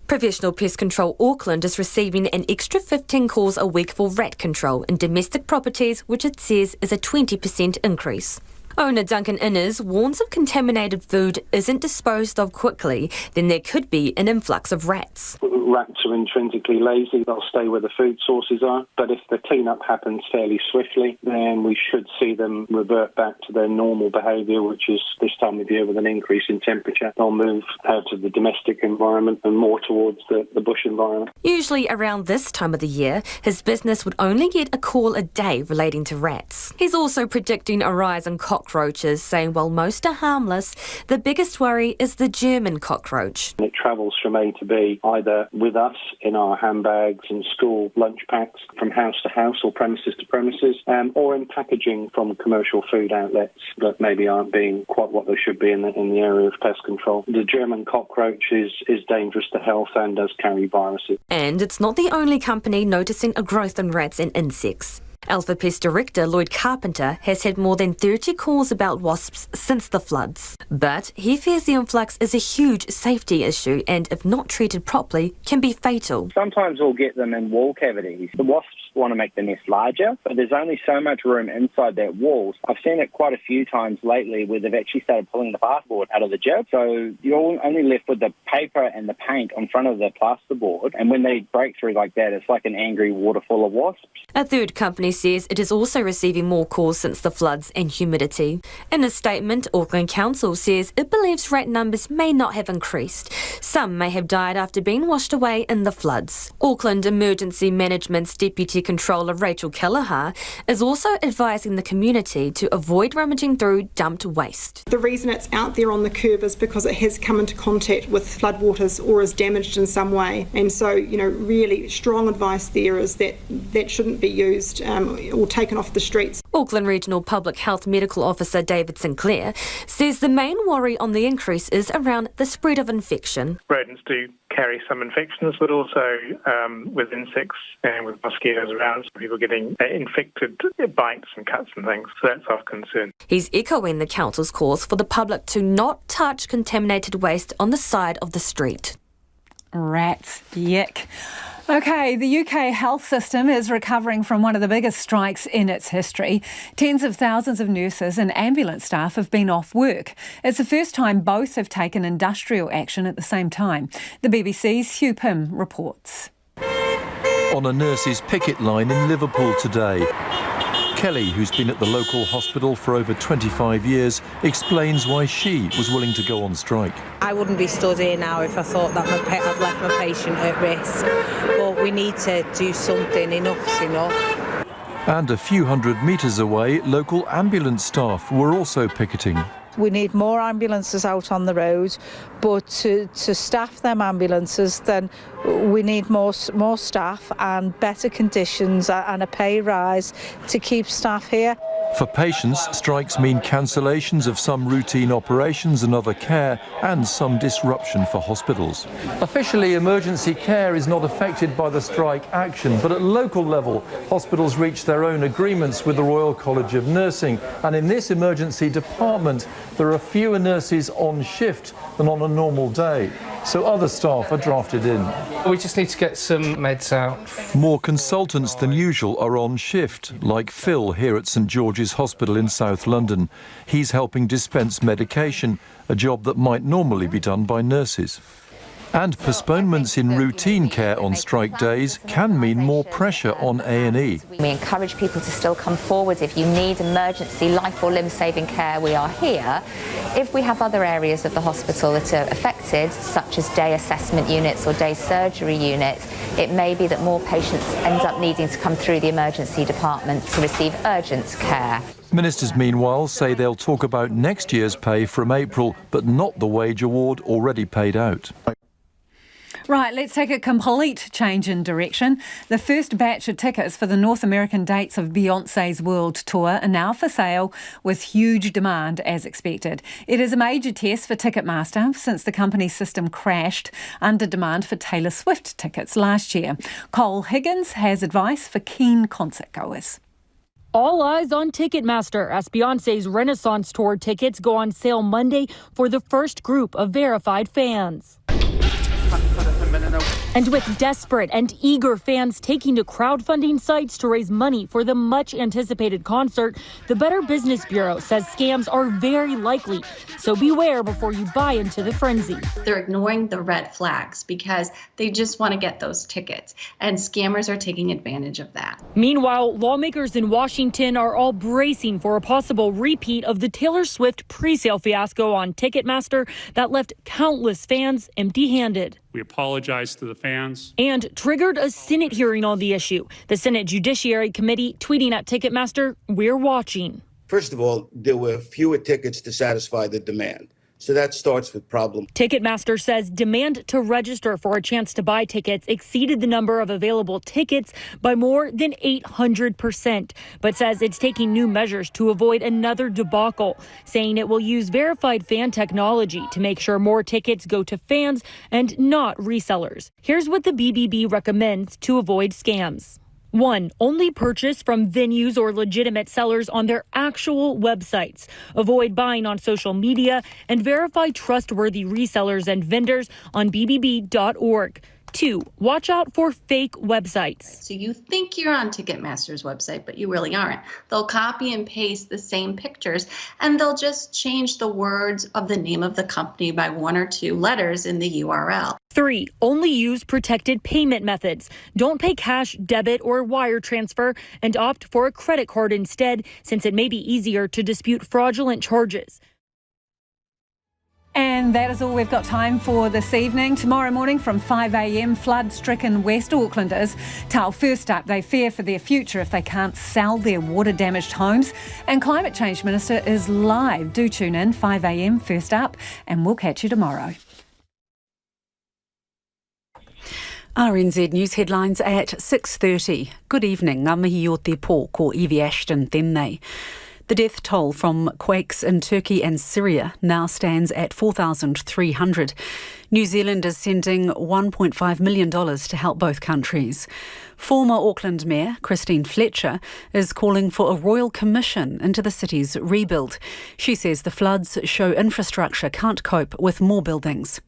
Professional Pest Control Auckland is receiving an extra 15 calls a week for rat control in domestic properties, which it says is a 20% increase. Owner Duncan Innes warns if contaminated food isn't disposed of quickly, then there could be an influx of rats. Rats are intrinsically lazy. They'll stay where the food sources are. But if the clean-up happens fairly swiftly, then we should see them revert back to their normal behaviour, which is this time of year with an increase in temperature. They'll move out of the domestic environment and more towards the bush environment. Usually around this time of the year, his business would only get a call a day relating to rats. He's also predicting a rise in cockroaches, saying while most are harmless, the biggest worry is the German cockroach. It travels from A to B, either with us in our handbags and school lunch packs from house to house or premises to premises, or in packaging from commercial food outlets that maybe aren't being quite what they should be in the area of pest control. The German cockroach is dangerous to health and does carry viruses. And it's not the only company noticing a growth in rats and insects. Alpha Pest Director Lloyd Carpenter has had more than 30 calls about wasps since the floods. But he fears the influx is a huge safety issue and, if not treated properly, can be fatal. Sometimes we'll get them in wall cavities. The wasps want to make the nest larger, but there's only so much room inside that wall. I've seen it quite a few times lately where they've actually started pulling the plasterboard out of the jib. So you're only left with the paper and the paint on front of the plasterboard. And when they break through like that, it's like an angry waterfall of wasps. A third company says it is also receiving more calls since the floods and humidity. In a statement, Auckland Council says it believes rat numbers may not have increased. Some may have died after being washed away in the floods. Auckland Emergency Management's Deputy Controller Rachel Kelleher is also advising the community to avoid rummaging through dumped waste. The reason it's out there on the curb is because it has come into contact with floodwaters or is damaged in some way. And so, really strong advice there is that shouldn't be used or taken off the streets. Auckland Regional Public Health Medical Officer David Sinclair says the main worry on the increase is around the spread of infection. Rodents do carry some infections, but also with insects and with mosquitoes around, people getting infected bites and cuts and things. So that's our concern. He's echoing the council's calls for the public to not touch contaminated waste on the side of the street. Rats, yuck. OK, the UK health system is recovering from one of the biggest strikes in its history. Tens of thousands of nurses and ambulance staff have been off work. It's the first time both have taken industrial action at the same time. The BBC's Hugh Pym reports. On a nurses' picket line in Liverpool today, Kelly, who's been at the local hospital for over 25 years, explains why she was willing to go on strike. I wouldn't be stood here now if I thought that I'd left my patient at risk. But we need to do something. Enough's enough. And a few hundred metres away, local ambulance staff were also picketing. We need more ambulances out on the road, but to staff them ambulances, then we need more staff and better conditions and a pay rise to keep staff here. For patients, strikes mean cancellations of some routine operations and other care, and some disruption for hospitals. Officially, emergency care is not affected by the strike action, but at local level, hospitals reach their own agreements with the Royal College of Nursing, and in this emergency department, there are fewer nurses on shift than on a normal day, so other staff are drafted in. We just need to get some meds out. More consultants than usual are on shift, like Phil here at St George's Hospital in South London. He's helping dispense medication, a job that might normally be done by nurses. And postponements in routine care on strike days can mean more pressure on A&E. We encourage people to still come forward. If you need emergency life or limb-saving care, we are here. If we have other areas of the hospital that are affected, such as day assessment units or day surgery units, it may be that more patients end up needing to come through the emergency department to receive urgent care. Ministers, meanwhile, say they'll talk about next year's pay from April, but not the wage award already paid out. Right, let's take a complete change in direction. The first batch of tickets for the North American dates of Beyoncé's World Tour are now for sale, with huge demand as expected. It is a major test for Ticketmaster since the company's system crashed under demand for Taylor Swift tickets last year. Cole Higgins has advice for keen concert goers. All eyes on Ticketmaster as Beyoncé's Renaissance Tour tickets go on sale Monday for the first group of verified fans. And with desperate and eager fans taking to crowdfunding sites to raise money for the much-anticipated concert, the Better Business Bureau says scams are very likely, so beware before you buy into the frenzy. They're ignoring the red flags because they just want to get those tickets, and scammers are taking advantage of that. Meanwhile, lawmakers in Washington are all bracing for a possible repeat of the Taylor Swift pre-sale fiasco on Ticketmaster that left countless fans empty-handed. We apologize to the fans. And triggered a Senate hearing on the issue. The Senate Judiciary Committee tweeting at Ticketmaster, "We're watching." First of all, there were fewer tickets to satisfy the demand. So that starts with problem. Ticketmaster says demand to register for a chance to buy tickets exceeded the number of available tickets by more than 800%, but says it's taking new measures to avoid another debacle, saying it will use verified fan technology to make sure more tickets go to fans and not resellers. Here's what the BBB recommends to avoid scams. 1. Only purchase from venues or legitimate sellers on their actual websites. Avoid buying on social media and verify trustworthy resellers and vendors on bbb.org. 2. Watch out for fake websites. So you think you're on Ticketmaster's website, but you really aren't. They'll copy and paste the same pictures, and they'll just change the words of the name of the company by 1 or 2 letters in the URL. 3. Only use protected payment methods. Don't pay cash, debit, or wire transfer, and opt for a credit card instead, since it may be easier to dispute fraudulent charges. And that is all we've got time for this evening. Tomorrow morning from 5 a.m, flood-stricken West Aucklanders tell First Up they fear for their future if they can't sell their water-damaged homes. And Climate Change Minister is live. Do tune in, 5 a.m, First Up, and we'll catch you tomorrow. RNZ News headlines at 6:30. Good evening, ngā mihi o te pō ko Evie Ashton tēnei. The death toll from quakes in Turkey and Syria now stands at 4,300. New Zealand is sending $1.5 million to help both countries. Former Auckland Mayor Christine Fletcher is calling for a royal commission into the city's rebuild. She says the floods show infrastructure can't cope with more buildings.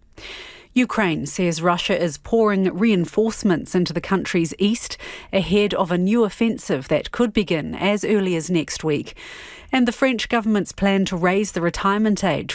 Ukraine says Russia is pouring reinforcements into the country's east ahead of a new offensive that could begin as early as next week. And the French government's plan to raise the retirement age